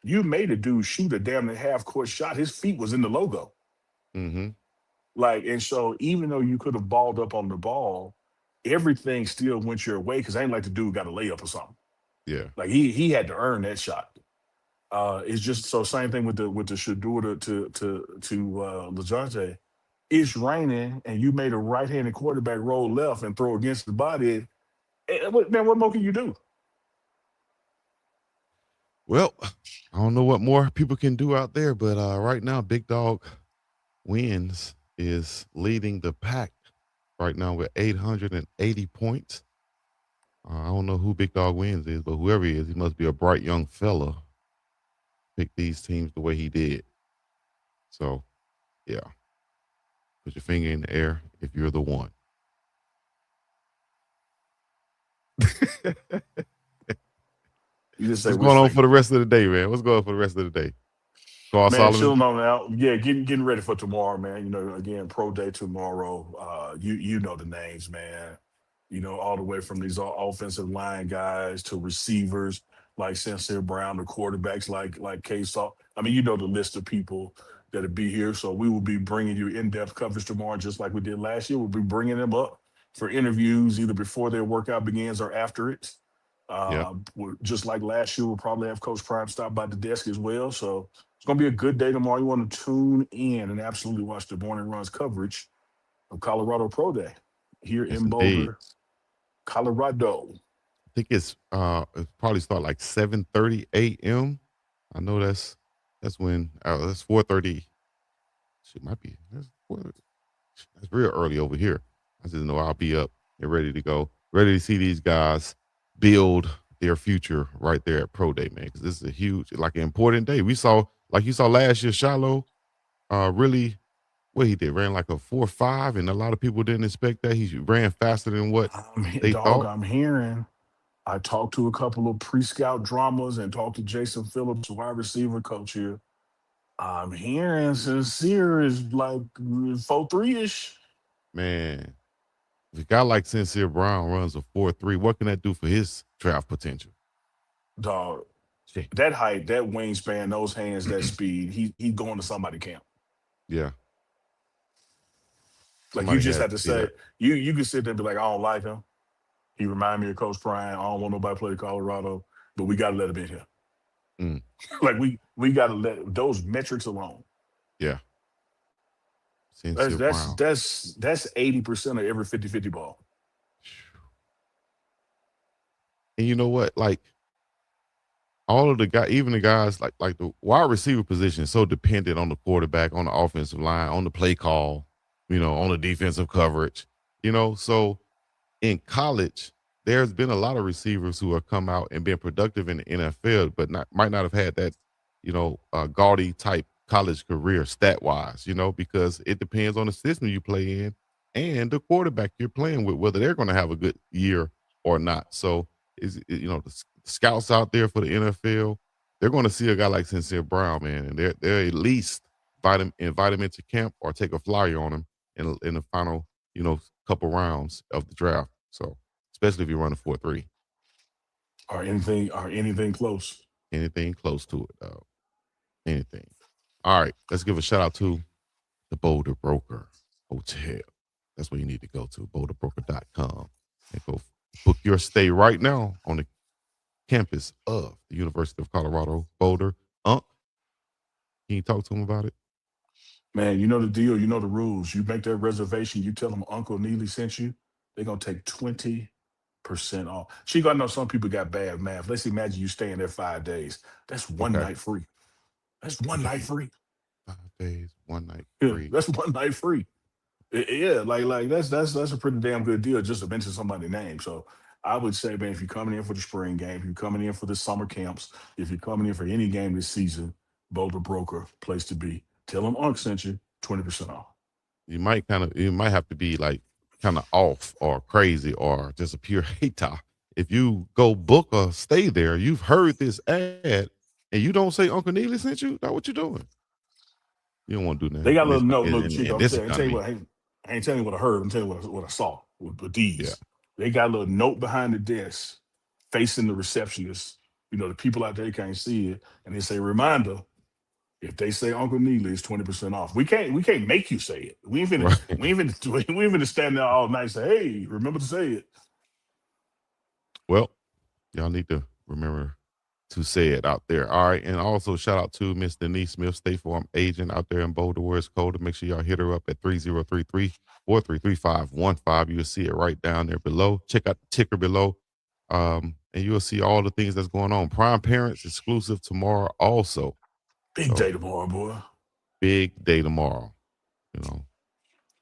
you made a dude shoot a damn near half court shot. His feet was in the logo. Mm-hmm. Like, and so even though you could have balled up on the ball, everything still went your way because ain't like the dude got a layup or something. Yeah. Like he had to earn that shot. It's just so same thing with the Shador to LeJohn. It's raining and you made a right-handed quarterback roll left and throw against the body. Man, what more can you do? Well, I don't know what more people can do out there, but right now, Big Dog Wins is leading the pack right now with 880 points. I don't know who Big Dog Wins is, but whoever he is, he must be a bright young fella. Pick these teams the way he did. So, yeah. Put your finger in the air if you're the one. You just say What's going on for the rest of the day, man? What's going on for the rest of the day? Carl Man, Solomon? chilling on out. Yeah, getting ready for tomorrow, man. You know, again, pro day tomorrow. You know the names, man. You know, all the way from these offensive line guys to receivers like Sincere Brown, the quarterbacks like K-Saw. I mean, you know the list of people that'll be here. So we will be bringing you in-depth coverage tomorrow, just like we did last year. We'll be bringing them up for interviews either before their workout begins or after it. Just like last year, we'll probably have Coach Prime stop by the desk as well. So it's going to be a good day tomorrow. You want to tune in and absolutely watch the Morning Runs coverage of Colorado Pro Day here Yes, in indeed. Boulder, Colorado. I think it probably start like 7:30 a.m. I know that's when that's 4:30. Shit might be that's real early over here. I just know I'll be up and ready to go, ready to see these guys build their future right there at Pro Day, man. Because this is a huge, like an important day. We saw, like you saw last year, Shiloh really what he did, ran like a 4.5, and a lot of people didn't expect that. He ran faster than what they thought. I'm hearing. I talked to a couple of pre-scout dramas and talked to Jason Phillips, wide receiver coach here. I'm hearing Sincere is like 4.3-ish. Man, if a guy like Sincere Brown runs a 4.3, what can that do for his draft potential? Dog, that height, that wingspan, those hands, that speed, he's going to somebody camp. Yeah. Like you just have to say, you can sit there and be like, I don't like him. He remind me of Coach Prime. I don't want nobody to play Colorado, but we got to let him in here. Mm. Like we got to let those metrics alone. Yeah. That's 80% of every 50-50 ball. And you know what? Like all of the guys, even the guys like the wide receiver position is so dependent on the quarterback, on the offensive line, on the play call, you know, on the defensive coverage, you know. So in college, there's been a lot of receivers who have come out and been productive in the NFL, but might not have had that, you know, gaudy type college career stat wise, you know, because it depends on the system you play in and the quarterback you're playing with, whether they're going to have a good year or not. So you know, the scouts out there for the NFL, they're going to see a guy like Sincere Brown, man, and they're at least invite him into camp or take a flyer on him in the final, you know, couple rounds of the draft. So especially if you run a 4.3 or anything close. Anything close to it, though. Anything. All right, let's give a shout out to the Boulder Broker Hotel. That's where you need to go to, boulderbroker.com, and go book your stay right now on the campus of the University of Colorado Boulder. Can you talk to them about it? Man, you know the deal. You know the rules. You make that reservation. You tell them Uncle Neely sent you. They're going to take 20% off. She got to know some people got bad math. Let's imagine you staying there 5 days. That's one night free. That's one night free. 5 days, 1 night free. Yeah, that's 1 night free. Yeah, like that's a pretty damn good deal just to mention somebody's name. So I would say, man, if you're coming in for the spring game, if you're coming in for the summer camps, if you're coming in for any game this season, Boulder Broker, place to be. Tell them Unc sent you 20% off. You might have to be like kind of off or crazy or just a pure hater, if you go book or stay there, you've heard this ad and you don't say Uncle Neely sent you, now what you doing? You don't want to do that. They got a in little this- note, look, in Chico. I'm this tell you economy. what, I ain't telling you what I heard. I'm telling you what I saw with these. Yeah. They got a little note behind the desk facing the receptionist. You know, the people out there can't see it. And they say, reminder, if they say Uncle Neely, it's 20% off. We can't make you say it. We ain't finna, Right. we ain't finna stand there all night and say, hey, remember to say it. Well, y'all need to remember to say it out there. All right. And also shout out to Miss Denise Smith, State Farm agent out there in Boulder, where it's cold. Make sure y'all hit her up at 3033-433515. You'll see it right down there below. Check out the ticker below. And you'll see all the things that's going on. Prime Parents exclusive tomorrow also. Big day tomorrow, boy. Big day tomorrow. You know.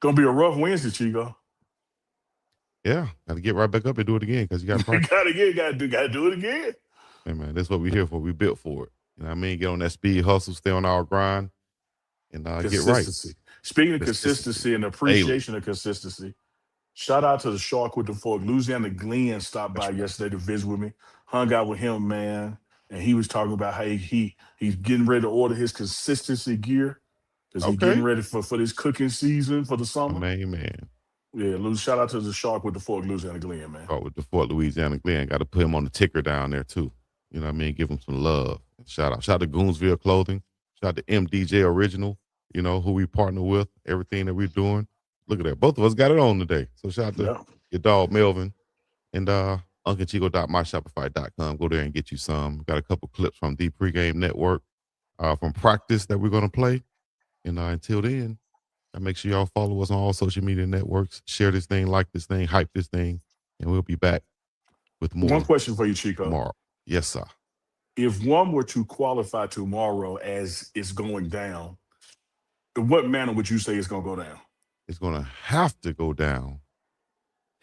Gonna be a rough Wednesday, Chico. Yeah. Got to get right back up and do it again because you got to practice. gotta do it again. Hey, man, that's what we're here for. We built for it. You know what I mean? Get on that speed hustle, stay on our grind, and get right. Consistency. Speaking of consistency and appreciation of consistency, shout out to the Shark with the Fork. Louisiana Glenn stopped by yesterday to visit with me. Hung out with him, man. And he was talking about how he's getting ready to order his consistency gear because he's getting ready for this cooking season for the summer. Man. Yeah, shout out to the Shark with the Fork, Louisiana Glenn, man. With the Fort Louisiana Glenn. Got to put him on the ticker down there, too. You know what I mean? Give him some love. Shout out to Goonsville Clothing. Shout out to MDJ Original, you know, who we partner with, everything that we're doing. Look at that. Both of us got it on today. So shout out to your dog, Melvin, and UncleChico.myshopify.com. Go there and get you some. Got a couple clips from the Pregame Network from practice that we're going to play. And until then, make sure y'all follow us on all social media networks. Share this thing, like this thing, hype this thing, and we'll be back with more. One question for you, Chico. Tomorrow. Yes, sir. If one were to qualify tomorrow as it's going down, in what manner would you say it's going to go down? It's going to have to go down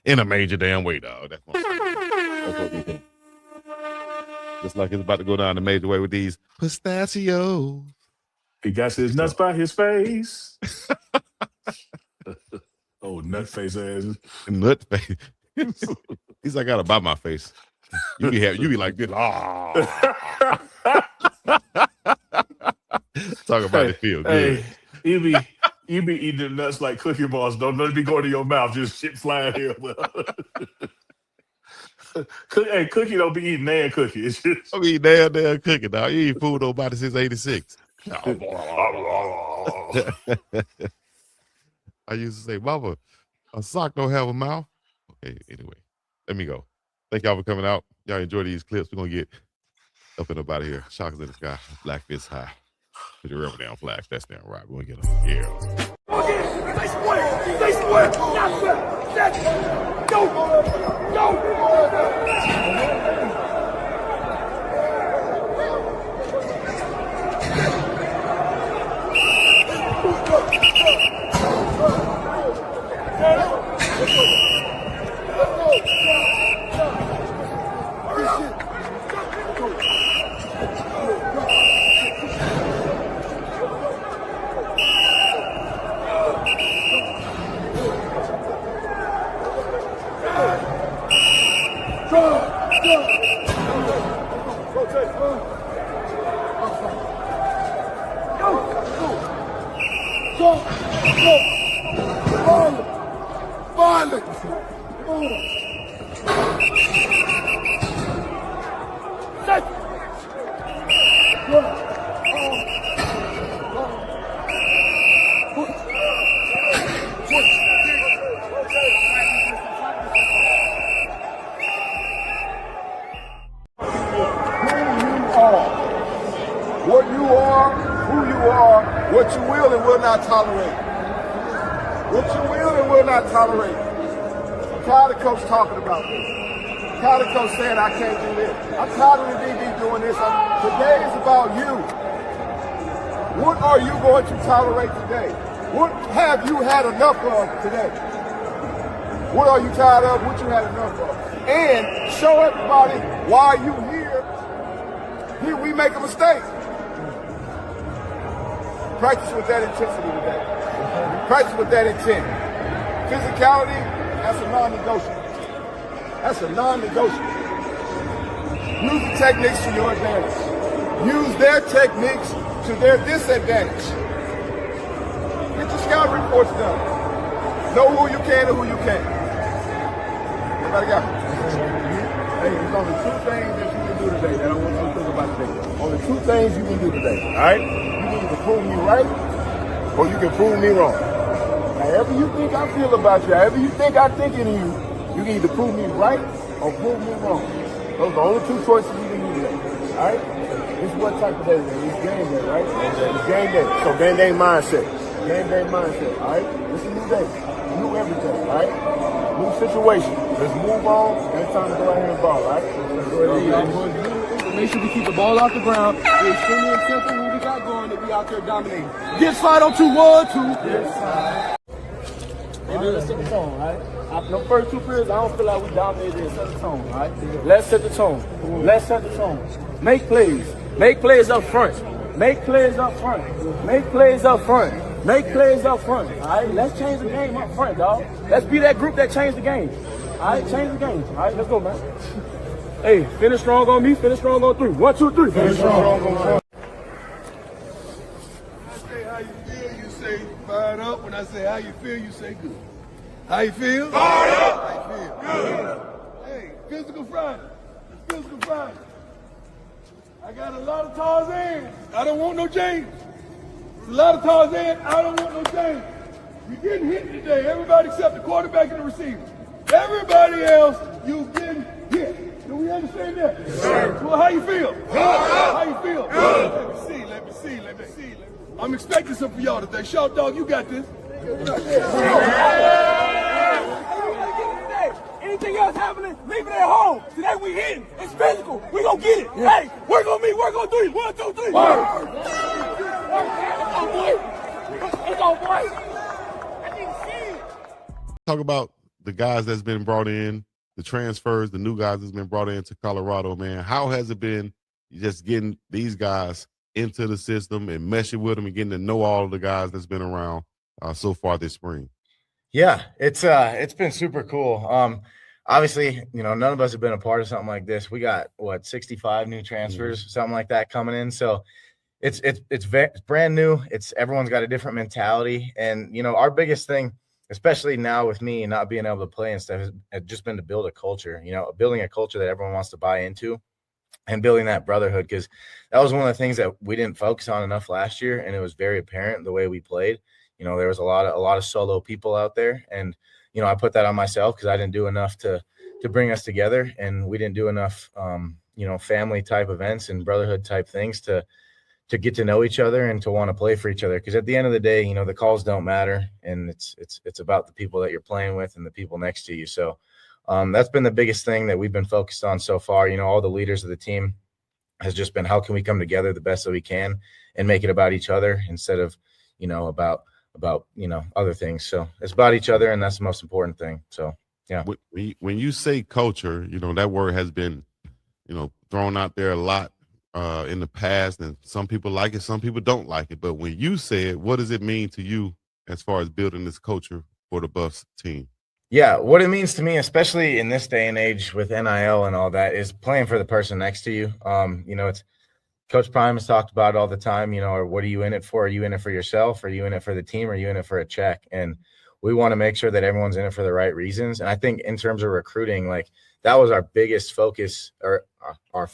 in a major damn way, dog. That's what we think. Just like it's about to go down in a major way with these pistachios. He got his nuts by his face. Oh, nut face ass. Nut face. He's like, I gotta buy my face. You be like this. Ah. Talk about it feel good. Hey, you be eating the nuts like Cookie Balls. Don't let it be going to your mouth. Just shit flying here. Hey, Cookie don't be eating damn cookie. It's just... I be damn cookie, dog. You eat food nobody since 86. I used to say, Mama, a sock don't have a mouth. Okay, anyway, let me go. Thank y'all for coming out. Y'all enjoy these clips. We're going to get up and up out of here. Shockers in the sky. Black fist high. Put your rubber down flags. That's down right. We're going to get them. Yeah. They split. Go. What you are, who you are, what you will and will not tolerate. What you will and will not tolerate. I'm tired of coach talking about this. I'm tired of coach saying I can't do this. I'm tired of the DB doing this. Today is about you. What are you going to tolerate today? What have you had enough of today? What are you tired of? What you had enough of? And show everybody why you here. Here we make a mistake. Practice with that intensity today. Practice with that intent. Physicality, That's a non-negotiable. That's a non-negotiable. Use the techniques to your advantage. Use their techniques to their disadvantage. Get your scout reports done. Know who you can and who you can't. Everybody got it. Hey, there's only two things that you can do today that I want you to think about today. Only two things you can do today, all right? You can either prove me right or you can prove me wrong. However you think I feel about you, however you think I think in you, you can either prove me right or prove me wrong. Those are the only two choices you can do today, all right? This is what type of day it is. It's game day, right? It's game day. So game day mindset. Game day mindset, all right? This is a new day. New everything, all right? New situation. Let's move on, and it's time to go out here and ball, all right? Make sure we keep the ball off the ground. We're extremely simple what we got going to be out there dominating. Get slide on 2, 1, 2. Get slide. Hey man, let's set the tone, all right? After the first 2 periods, I don't feel like we dominated it. Set the tone, all right? Let's set the tone. Let's set the tone. Make plays. Make plays up front. Make plays up front. Make plays up front. Make plays up front. All right, let's change the game up front, dog. Let's be that group that changed the game. All right, change the game. All right, let's go, man. Hey, finish strong on me. Finish strong on 3. 1, 2, 3. Finish strong on 1. When I say how you feel, you say fired up. When I say how you feel, you say good. How you feel? Fired up. How you feel? Good. Hey, Physical Friday. It's Physical Friday. I got a lot of Tarzan. I don't want no James. There's a lot of Tarzan. I don't want no James. You're getting hit today. Everybody except the quarterback and the receiver. Everybody else, you getting hit. Do we understand that? Yes, sir. Well, how you feel? How you feel? Let me see. I'm expecting something for y'all today. Shout dog, you got this. Anything else happening, leave it at home. Today we hitting. It's physical. We gonna get it. Hey, work on me. Work on 3. 1, 2, 3. Let's go, boy. I need to see it. Talk about the guys that's been brought in, the transfers, the new guys that's been brought into Colorado, man. How has it been just getting these guys into the system and meshing with them and getting to know all of the guys that's been around so far this spring? Yeah, it's been super cool. Obviously, none of us have been a part of something like this. We got 65 new transfers, something like that coming in. So it's brand new. Everyone's got a different mentality, and our biggest thing, especially now with me not being able to play and stuff, has just been to build a culture. Building a culture that everyone wants to buy into, and building that brotherhood, because that was one of the things that we didn't focus on enough last year, and it was very apparent the way we played. There was a lot of solo people out there, and I put that on myself because I didn't do enough to bring us together, and we didn't do enough family type events and brotherhood type things to get to know each other and to want to play for each other. Because at the end of the day, the calls don't matter, and it's about the people that you're playing with and the people next to you. So that's been the biggest thing that we've been focused on so far. All the leaders of the team has just been, how can we come together the best that we can and make it about each other instead of about other things. So it's about each other, and that's the most important thing. So yeah. When you say culture, that word has been thrown out there a lot in the past, and some people like it, some people don't like it. But when you say it, what does it mean to you as far as building this culture for the Buffs team? Yeah, what it means to me, especially in this day and age with NIL and all that, is playing for the person next to you. It's Coach Prime has talked about it all the time, or what are you in it for? Are you in it for yourself? Are you in it for the team? Are you in it for a check? And we want to make sure that everyone's in it for the right reasons. And I think in terms of recruiting, that was our biggest focus, or our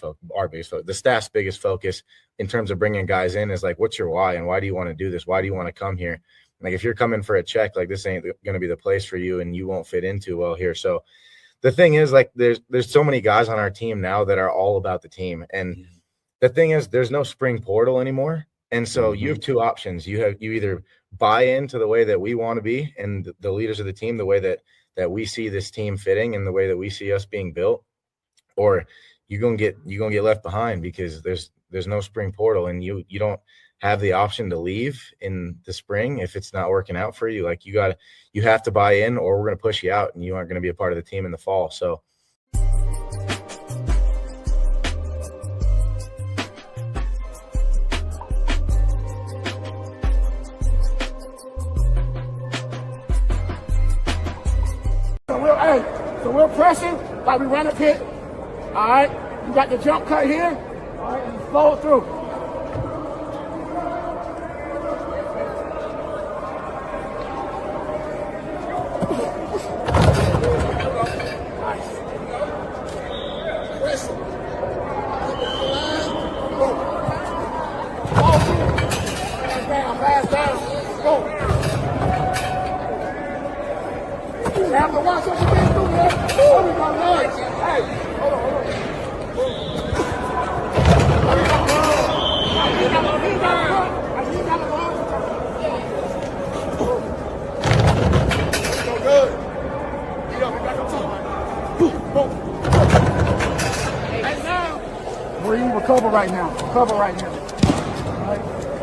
biggest focus, the staff's biggest focus in terms of bringing guys in is what's your why, and why do you want to do this? Why do you want to come here? If you're coming for a check, this ain't going to be the place for you, and you won't fit in too well here. So the thing is, there's so many guys on our team now that are all about the team. And the thing is, there's no spring portal anymore. And so you have two options. You either buy into the way that we want to be and the leaders of the team, the way that we see this team fitting and the way that we see us being built, or you're going to get left behind because there's no spring portal, and you don't have the option to leave in the spring if it's not working out for you. You have to buy in, or we're going to push you out and you aren't going to be a part of the team in the fall. So We So we're pressing like we ran a pit. All right? You got the jump cut here. All right, and you flow it through. Pass down. Go. You have to watch what you can do, man. Oh, we got legs. Hey, hold on. So good. Get up, we got no time. Hey, now. Breathe, recover right now. Recover right now.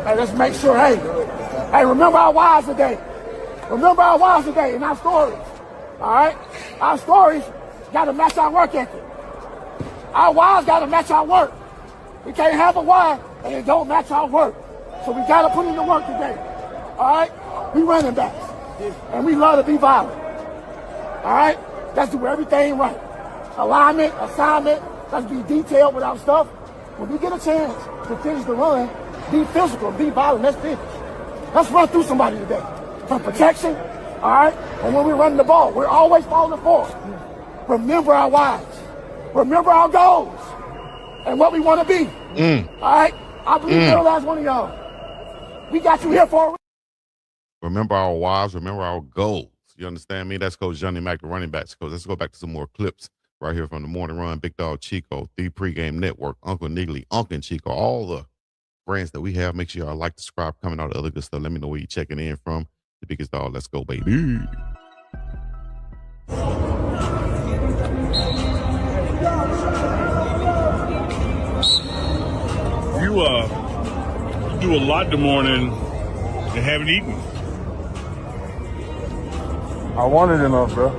Hey, let's make sure, hey, remember our wives today. Remember our wives today and our stories. All right? Our stories got to match our work ethic. Our wives got to match our work. We can't have a wife and it don't match our work. So we got to put in the work today. All right? We running backs. And we love to be violent. All right? Let's do everything right. Alignment, assignment, let's be detailed with our stuff. When we get a chance to finish the run, be physical, be violent, let's finish. Let's run through somebody today. From protection, all right? And when we're running the ball, we're always falling forward. Remember our wives. Remember our goals. And what we want to be. All right? I believe every last one of y'all. We got you here for a reason. Remember our wives, remember our goals. You understand me? That's Coach Johnny Mack, the running backs coach. Let's go back to some more clips right here from the Morning Run. Big Dog Chico, the Pregame Network, Uncle Niggly, Uncle Chico, all the brands that we have. Make sure y'all like, subscribe, coming out, other good stuff. Let me know where you're checking in from. The biggest dog. Let's go, baby. You do a lot this morning and haven't eaten. I wanted enough, bro.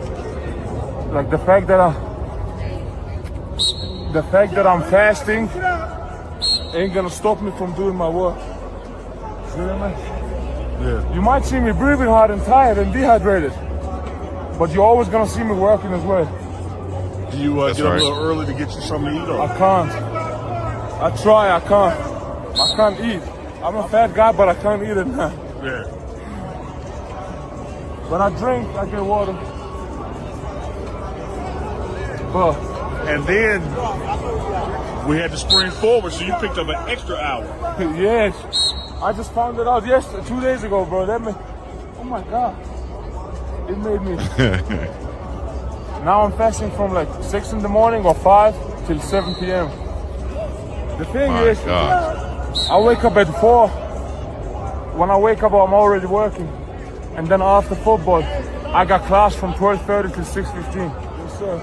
Like the fact that I'm fasting ain't gonna stop me from doing my work. See what I mean? Yeah. You might see me breathing hard and tired and dehydrated, but you're always gonna see me working as well. Do you get up a little early to get you something to eat? Or? I can't. I try, I can't. I can't eat. I'm a fat guy, but I can't eat it now. Yeah. When I drink, I get water. But and then we had to spring forward, so you picked up an extra hour. Yes. I just found it out 2 days ago, bro. Oh my God. It made me. Now I'm fasting from like 6 in the morning or 5 till 7 p.m. The thing is, I wake up at 4. When I wake up, I'm already working. And then after football, I got class from 12:30 to 6:15. Yes, sir.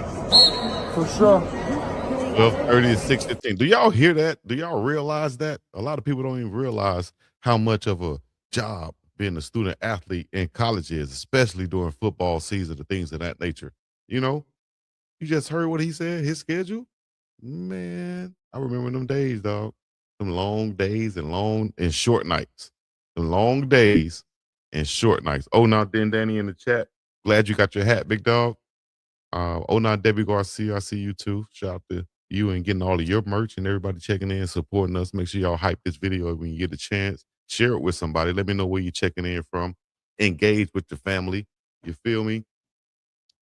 For sure. 12:30 to 6:15. Do y'all hear that? Do y'all realize that? A lot of people don't even realize how much of a job being a student athlete in college is, especially during football season, the things of that nature. You know, you just heard what he said, his schedule. Man, I remember them days, dog. Them long days and short nights. The long days and short nights. Oh, now then Danny in the chat. Glad you got your hat, big dog. Now Debbie Garcia, I see you too. Shout out to you and getting all of your merch and everybody checking in, supporting us. Make sure y'all hype this video when you get a chance. Share it with somebody. Let me know where you're checking in from. Engage with your family. You feel me?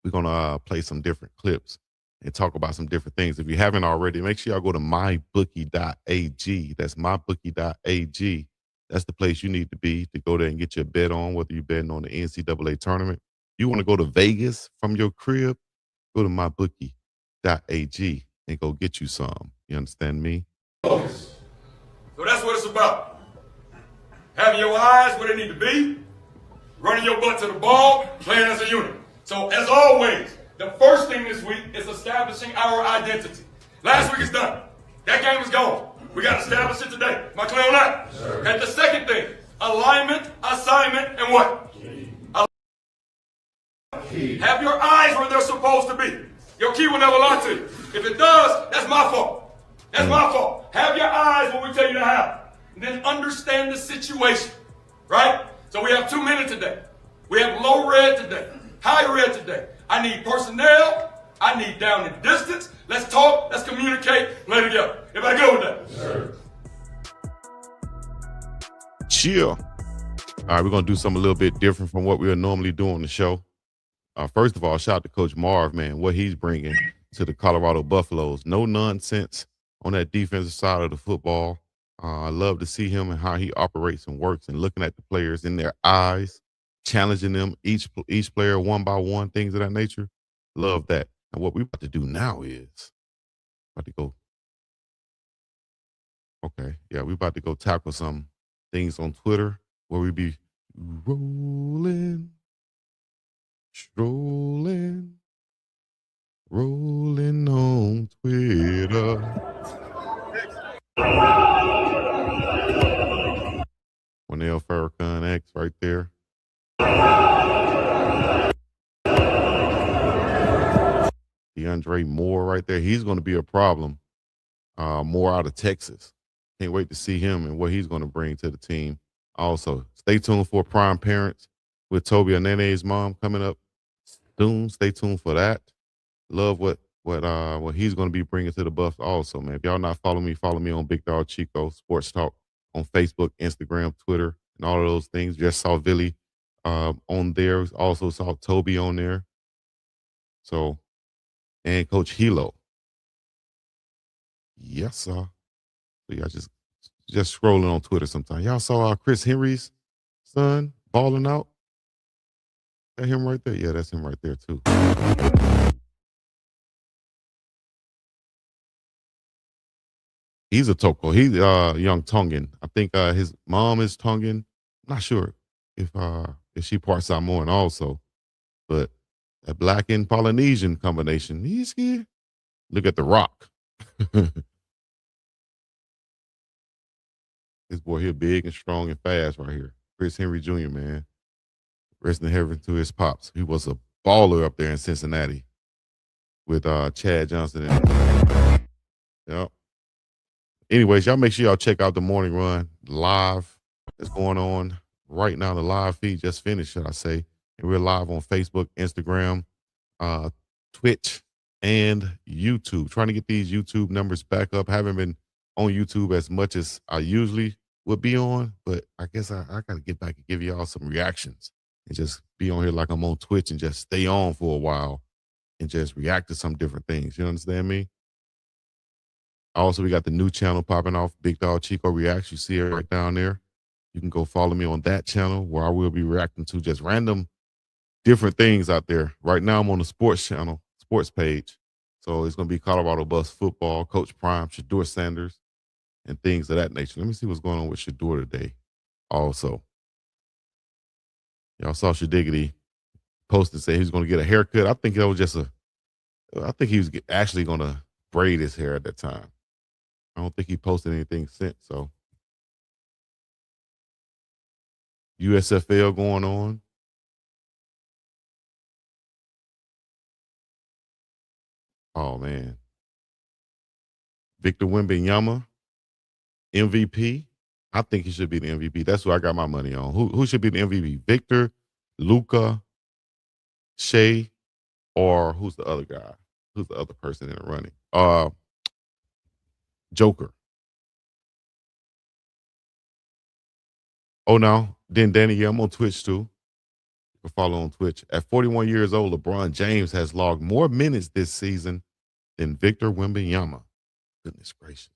We're going to play some different clips and talk about some different things. If you haven't already, make sure y'all go to mybookie.ag. That's mybookie.ag. That's the place you need to be to go there and get your bet on, whether you're betting on the NCAA tournament. You want to go to Vegas from your crib, go to mybookie.ag and go get you some. You understand me? So that's what it's about. Having your eyes where they need to be, running your butt to the ball, playing as a unit. So as always, the first thing this week is establishing our identity. Last week is done. That game is gone. We got to establish it today. Am I clear on that? Sure. And the second thing, alignment, assignment, and what? Have your eyes where they're supposed to be. Your key will never lie to you. If it does, that's my fault. That's my fault. Have your eyes when we tell you to have. And then understand the situation. Right? So we have 2 minutes today. We have low red today. High red today. I need personnel, I need down in distance. Let's talk, let's communicate, play together. Everybody go with that? Sure. Chill. All right, we're going to do something a little bit different from what we would normally do on the show. First of all, shout out to Coach Marv, man, what he's bringing to the Colorado Buffaloes. No nonsense on that defensive side of the football. I love to see him and how he operates and works and looking at the players in their eyes, challenging them, each player one by one, things of that nature. Love that. And what we're about to do now is about to go. Okay, yeah, we're about to go tackle some things on Twitter where we be rolling, strolling, rolling on Twitter. Cornell Farrakhan X right there. DeAndre Moore right there. He's going to be a problem. Moore out of Texas. Can't wait to see him and what he's going to bring to the team. Also, stay tuned for Prime Parents with Toby Anene's mom coming up soon. Stay tuned for that. Love what he's going to be bringing to the Buffs also, man. If y'all not following me, follow me on Big Dog Chico Sports Talk on Facebook, Instagram, Twitter, and all of those things. Just saw Vili on there. Also saw Toby on there. So, and Coach Helow. Yes, sir. So y'all just scrolling on Twitter sometimes. Y'all saw Chris Henry's son balling out? That him right there? Yeah, that's him right there too. He's a Toko. He's young Tongan. I think his mom is Tongan. I'm not sure if she part Samoan also. But that black and Polynesian combination, he's here. Look at The Rock. This boy here big and strong and fast right here. Chris Henry Jr., man. Rest in heaven to his pops. He was a baller up there in Cincinnati with Chad Johnson. Yep. Anyways, y'all make sure y'all check out the morning run live that's going on right now. The live feed just finished, should I say. And we're live on Facebook, Instagram, Twitch, and YouTube. Trying to get these YouTube numbers back up. Haven't been on YouTube as much as I usually would be on, but I guess I got to get back and give y'all some reactions and just be on here like I'm on Twitch and just stay on for a while and just react to some different things. You understand me? Also, we got the new channel popping off, Big Dog Chico Reacts. You see it right down there. You can go follow me on that channel where I will be reacting to just random different things out there. Right now, I'm on the sports channel, sports page. So it's going to be Colorado Buffs football, Coach Prime, Shedeur Sanders, and things of that nature. Let me see what's going on with Shedeur today. Also, y'all saw Shadiggity post and say he was going to get a haircut. I think that was just I think he was actually going to braid his hair at that time. I don't think he posted anything since. So USFL going on. Oh, man. Victor Wembanyama, MVP. I think he should be the MVP. That's who I got my money on. Who should be the MVP? Victor, Luka, Shea, or who's the other guy? Who's the other person in the running? Joker. Oh, no. Then Danny, yeah, I'm on Twitch too. You can follow on Twitch. At 41 years old, LeBron James has logged more minutes this season than Victor Wembanyama. Goodness gracious.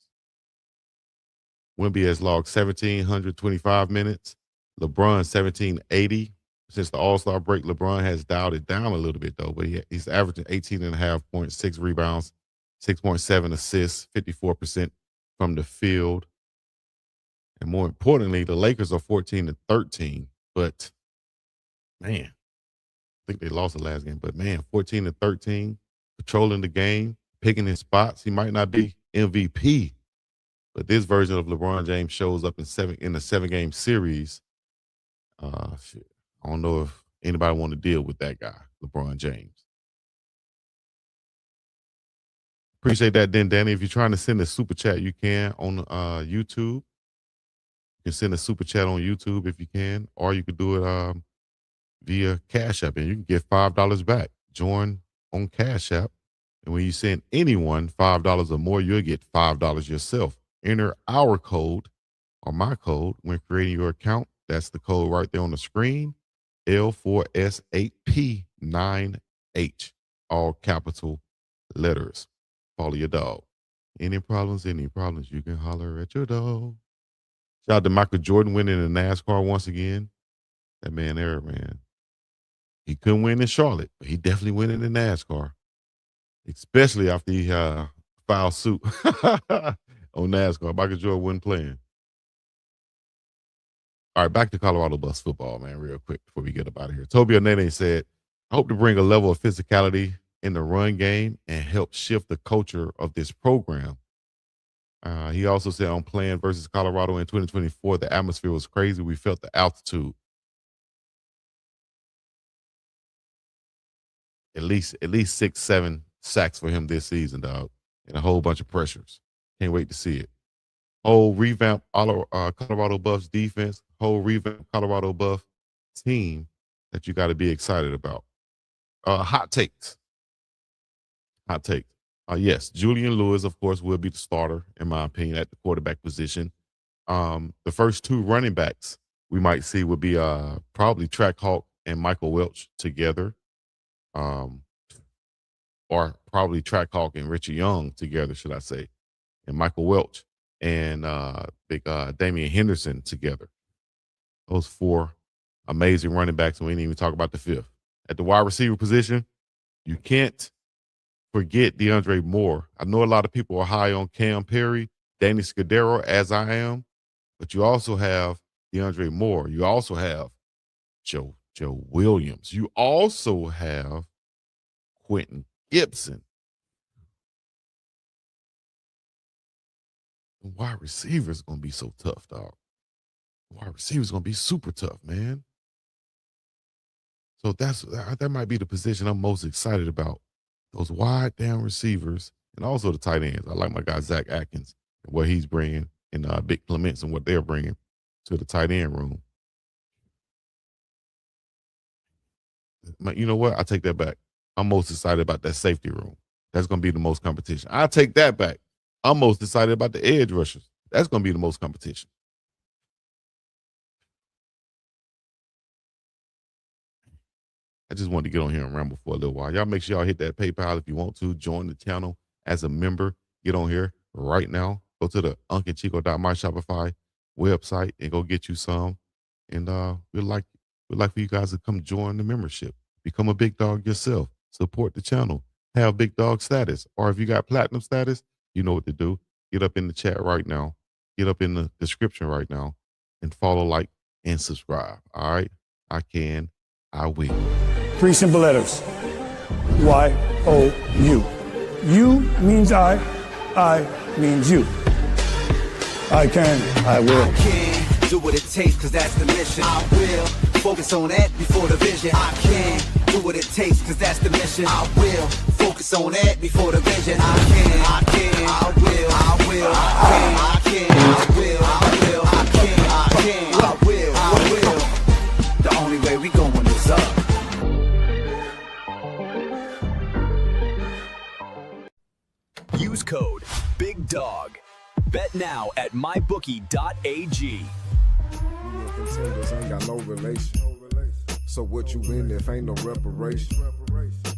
Wemby has logged 1,725 minutes. LeBron 1,780. Since the All-Star break, LeBron has dialed it down a little bit, though, but he's averaging 18.5 points, 6 rebounds, 6.7 assists, 54% from the field. And more importantly, the Lakers are 14-13. But, man, I think they lost the last game. But, man, 14-13, controlling the game, picking his spots. He might not be MVP, but this version of LeBron James shows up in a 7-game series. Shit. I don't know if anybody want to deal with that guy, LeBron James. Appreciate that, then, Danny. If you're trying to send a super chat, you can on YouTube. You can send a super chat on YouTube if you can, or you could do it via Cash App, and you can get $5 back. Join on Cash App. And when you send anyone $5 or more, you'll get $5 yourself. Enter our code or my code when creating your account. That's the code right there on the screen. L4S8P9H. All capital letters. Follow your dog. Any problems, you can holler at your dog. Shout out to Michael Jordan winning the NASCAR once again. That man there, man. He couldn't win in Charlotte, but he definitely win in the NASCAR. Especially after he filed suit on NASCAR. Michael Jordan wasn't playing. All right, back to Colorado Buffs football, man, real quick before we get up out of here. Toby Anene said, I hope to bring a level of physicality in the run game and help shift the culture of this program. He also said on playing versus Colorado in 2024, the atmosphere was crazy. We felt the altitude. At least 6-7 sacks for him this season, dog, and a whole bunch of pressures. Can't wait to see it. Whole revamp Colorado Buffs defense, whole revamp Colorado Buff team that you got to be excited about. Hot takes. Yes, Julian Lewis, of course, will be the starter, in my opinion, at the quarterback position. The first two running backs we might see would be probably Track Hawk and Michael Welch together. Or probably Track Hawk and Richie Young together, should I say, and Michael Welch and big Damian Henderson together. Those four amazing running backs, and we didn't even talk about the fifth. At the wide receiver position, you can't forget DeAndre Moore. I know a lot of people are high on Cam Perry, Danny Scudero, as I am, but you also have DeAndre Moore. You also have Joe Williams. You also have Quentin Gibson. The wide receiver is going to be so tough, dog. The wide receiver is going to be super tough, man. So that might be the position I'm most excited about. Those wide down receivers and also the tight ends. I like my guy Zach Atkins and what he's bringing, and Big Clements and what they're bringing to the tight end room. You know what? I take that back. I'm most excited about that safety room. That's going to be the most competition. I take that back. I'm most excited about the edge rushers. That's going to be the most competition. I just wanted to get on here and ramble for a little while. Y'all make sure y'all hit that PayPal if you want to. Join the channel as a member. Get on here right now. Go to the unclechico.myshopify website and go get you some. And we'd like for you guys to come join the membership. Become a big dog yourself. Support the channel. Have big dog status. Or if you got platinum status, you know what to do. Get up in the chat right now. Get up in the description right now and follow, like, and subscribe. All right? I can. I will. 3 simple letters. Y-O-U. U means I means you. I can, I will. I can do what it takes, cause that's the mission. I will focus on that before the vision. I can do what it takes, cause that's the mission. I will focus on that before the vision. I can, I will, I can, I will, I will. The only way we going is up. Use code BIGDOG. Bet now at mybookie.ag. Contenders ain't got no relation. So what you win if ain't no reparation?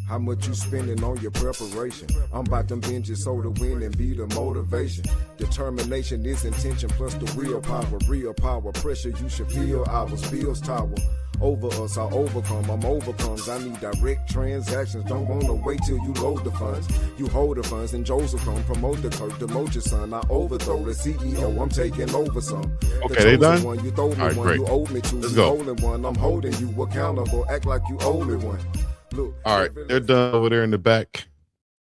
How much you spending on your preparation? I'm about them binges so to win and be the motivation. Determination is intention plus the willpower. Real power, pressure you should feel. Ours bills tower. Over us, I overcome, I'm overcomes. I need direct transactions, don't wanna wait till you load the funds. You hold the funds and Joseph come promote the curve, demote your son. I overthrow the CEO, I'm taking over some. Okay, they done? One, you throw me all right, one, great. you owe me two. Let's you go. holding one, I'm holding you accountable. Act like you owe me one. Look, All right, they're done over there in the back,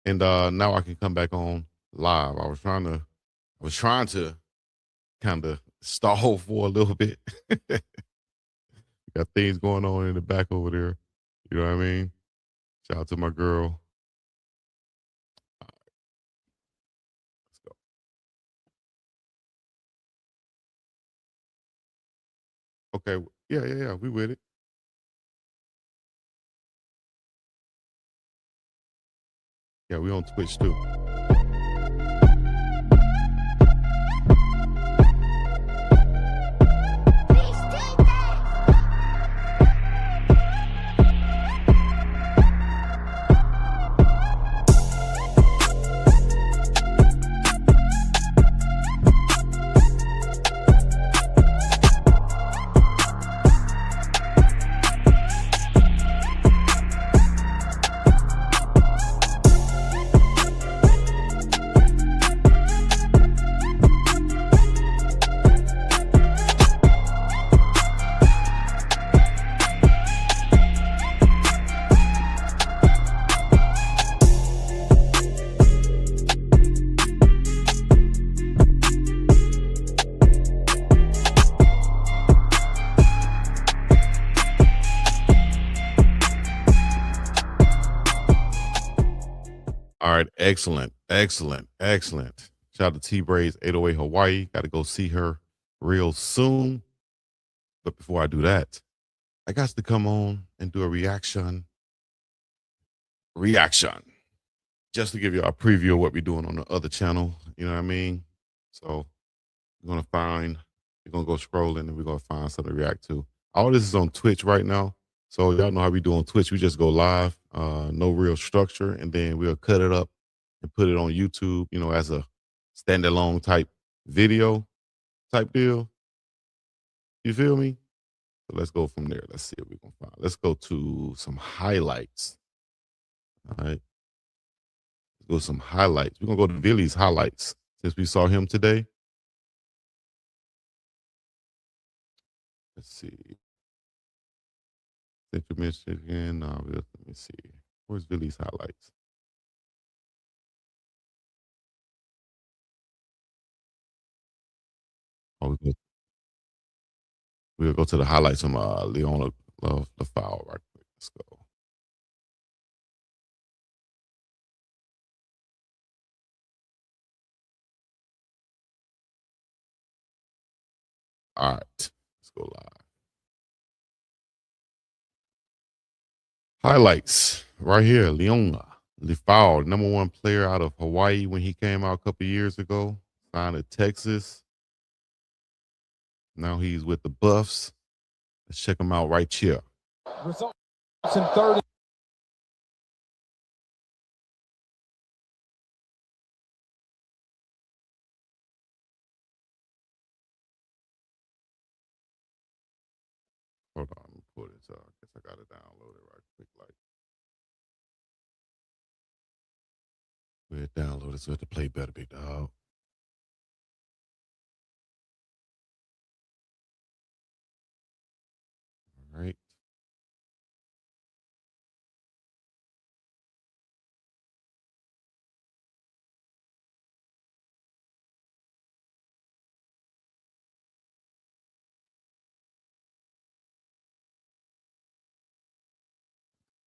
and now I can come back on live. I was trying to kind of stall for a little bit. Got things going on in the back over there. You know what I mean? Shout out to my girl. All right, let's go. Okay, yeah, we with it. Yeah, we on Twitch too. All right, excellent. Shout out to T-Braids 808 Hawaii. Got to go see her real soon. But before I do that, I got to come on and do a reaction. Just to give you a preview of what we're doing on the other channel. You know what I mean? So we're going to go scrolling and we're going to find something to react to. All this is on Twitch right now. So y'all know how we do on Twitch. We just go live, no real structure, and then we'll cut it up and put it on YouTube, you know, as a standalone type video type deal. You feel me? So let's go from there. Let's see what we can find. Let's go to some highlights. All right. Let's go to some highlights. We're going to go to Vili's highlights since we saw him today. Let's see. Central Michigan. Let me see. Where's Vili's highlights? Oh, we'll go to the highlights from Leona the foul right quick. Let's go. All right. Let's go live. Highlights right here. Leona Lefau, #1 player out of Hawaii when he came out a couple years ago. Signed to Texas. Now he's with the Buffs. Let's check him out right here. Results in 30. Hold on, let me pull this up. I guess I got it downloaded right quick. Like, we'll download it so to play better, big dog. All right.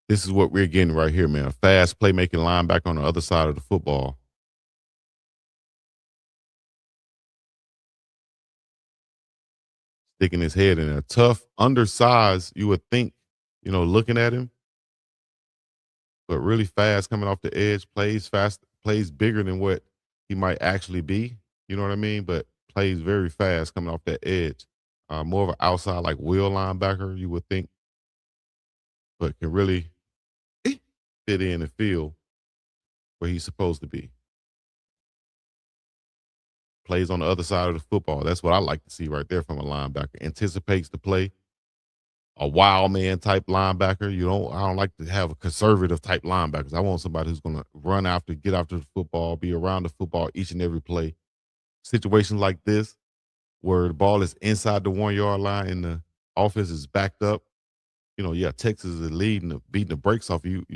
This is what we're getting right here, man. A fast playmaking linebacker on the other side of the football. Sticking his head in a tough, undersized, you would think, you know, looking at him. But really fast coming off the edge, plays fast, plays bigger than what he might actually be. You know what I mean? But plays very fast coming off that edge. More of an outside, like wheel linebacker, you would think. But can really fit in and feel where he's supposed to be. Plays on the other side of the football. That's what I like to see right there from a linebacker. Anticipates the play. A wild man type linebacker. I don't like to have a conservative type linebackers. I want somebody who's going to run after, get after the football, be around the football each and every play. Situations like this, where the ball is inside the 1 yard line and the offense is backed up. You know, Texas is leading, beating the brakes off you,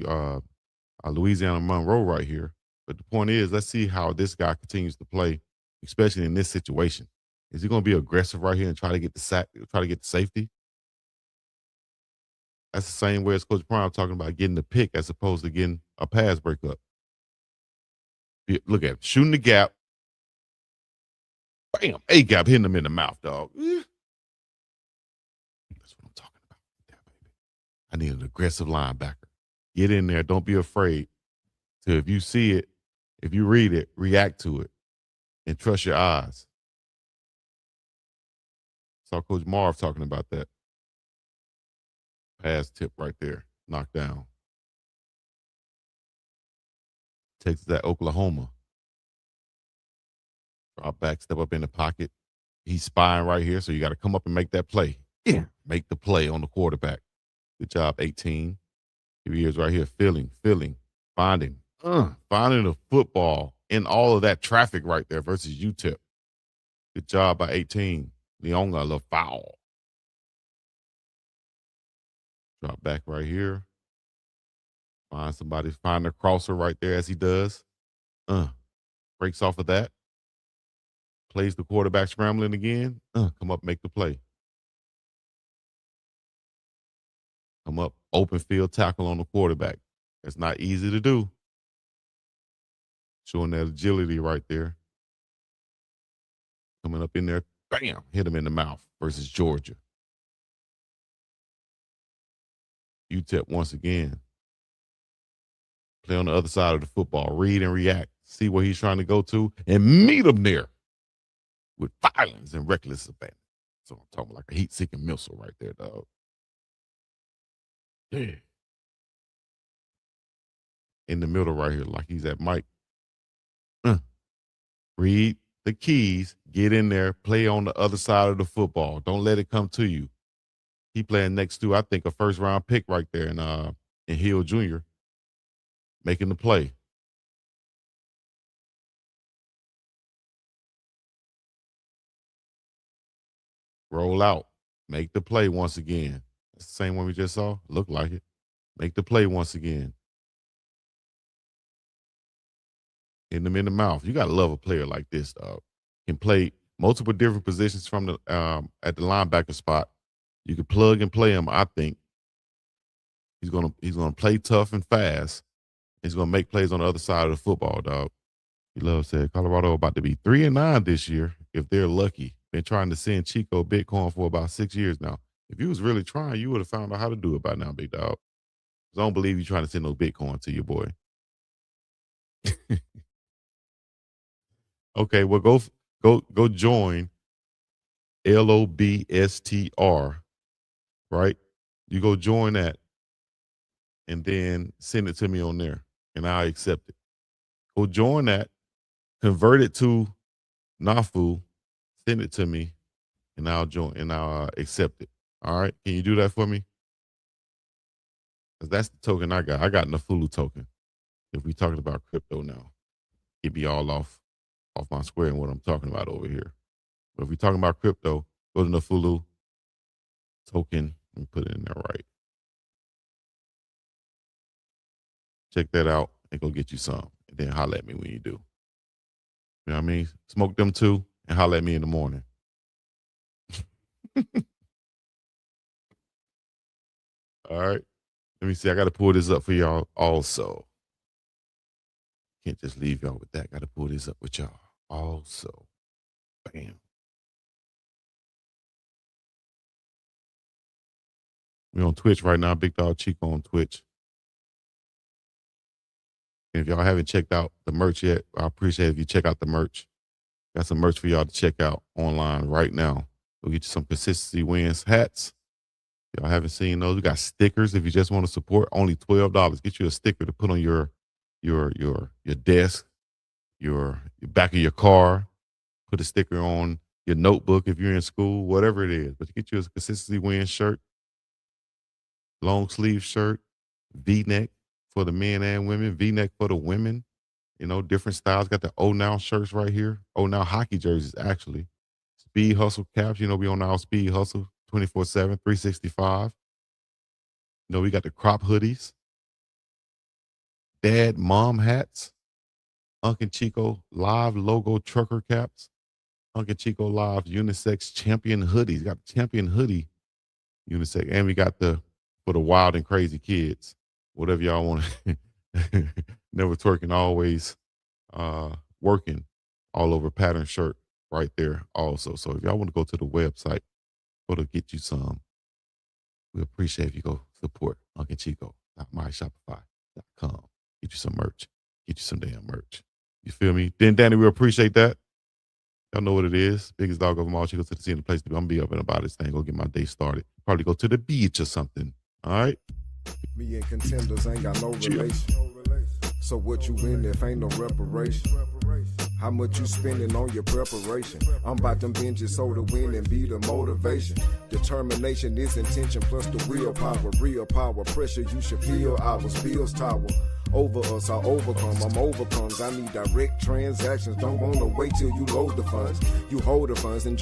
Louisiana Monroe right here. But the point is, let's see how this guy continues to play, especially in this situation. Is he going to be aggressive right here and try to get the sack, try to get the safety? That's the same way as Coach Prime talking about getting the pick as opposed to getting a pass breakup. Look at him, shooting the gap. Bam, A-gap hitting him in the mouth, dog. That's what I'm talking about. Yeah, baby. I need an aggressive linebacker. Get in there. Don't be afraid to if you see it, if you read it, react to it, and trust your eyes. Saw Coach Marv talking about that. Pass tip right there, knocked down. Takes that Oklahoma. Drop back, step up in the pocket. He's spying right here, so you got to come up and make that play. Yeah, make the play on the quarterback. Good job, 18. Here he is right here, feeling, finding the football in all of that traffic right there versus UTEP. Good job by 18. Leon got a little foul. Drop back right here. Find somebody, find the crosser right there as he does. Breaks off of that. Plays the quarterback scrambling again. Come up, make the play. Come up, open field tackle on the quarterback. That's not easy to do. Showing that agility right there. Coming up in there, bam, hit him in the mouth versus Georgia. UTEP once again. Play on the other side of the football. Read and react. See where he's trying to go to and meet him there with violence and reckless abandon. So I'm talking like a heat-seeking missile right there, dog. Yeah. In the middle right here, like he's at Mike. Read the keys, get in there, play on the other side of the football. Don't let it come to you. He playing next to, I think, a first-round pick right there in Hill Jr., making the play. Roll out. Make the play once again. That's the same one we just saw. Look like it. Make the play once again. Hit them in the mouth. You got to love a player like this, dog. Can play multiple different positions from the at the linebacker spot. You can plug and play him, I think. He's gonna play tough and fast. He's gonna make plays on the other side of the football, dog. He loves said Colorado about to be 3-9 this year if they're lucky. Been trying to send Chico Bitcoin for about 6 years now. If you was really trying, you would have found out how to do it by now, big dog. I don't believe you trying to send no Bitcoin to your boy. Okay, well go join LOBSTR, right? You go join that and then send it to me on there and I'll accept it. Go join that, convert it to NAFU, send it to me, and I'll join and I'll accept it. All right. Can you do that for me? Because that's the token I got. I got Nafulu token. If we talking about crypto now, it'd be all off my square and what I'm talking about over here. But if we're talking about crypto, go to Nafulu token and put it in there right. Check that out and go get you some. And then holler at me when you do. You know what I mean? Smoke them too and holler at me in the morning. All right. Let me see. I got to pull this up for y'all also. Can't just leave y'all with that. Got to pull this up with y'all also. Bam. We're on Twitch right now. Big Dog Chico on Twitch. And if y'all haven't checked out the merch yet, I appreciate it if you check out the merch. Got some merch for y'all to check out online right now. We'll get you some Consistency Wins hats. If y'all haven't seen those, we got stickers. If you just want to support, only $12. Get you a sticker to put on your desk, your back of your car. Put a sticker on your notebook if you're in school, whatever it is. But get you a Consistency Wins shirt, long sleeve shirt, V-neck for the men and women, V-neck for the women. You know, different styles. Got the Oh Now shirts right here. Oh Now hockey jerseys, actually. Speed Hustle caps. You know, we on our Speed Hustle 24/7, 365. You know, we got the crop hoodies. Dad, mom hats. Uncle Chico Live logo trucker caps. Uncle Chico Live unisex champion hoodies. Got the champion hoodie unisex. And we got for the wild and crazy kids. Whatever y'all want. Never twerking, always working all over pattern shirt right there also. So if y'all want to go to the website, go to get you some. We appreciate if you go support Uncle Chico.myshopify.com. Get you some merch. get you some damn merch. You feel me? Then, Danny, we appreciate that. Y'all know what it is. Biggest dog of them all. She goes to the scene, the place to be. I'm going to be up and about this thing. Go get my day started. Probably go to the beach or something. All right? Me and contenders ain't got no relation. So what you win if ain't no reparation? How much you spending on your preparation? I'm about them binges so to win and be the motivation. Determination is intention plus the willpower. Real power, pressure you should feel. Ours bills tower. Over us, I overcome. I'm overcomes. I need direct transactions. Don't wanna wait till you load the funds. You hold the funds and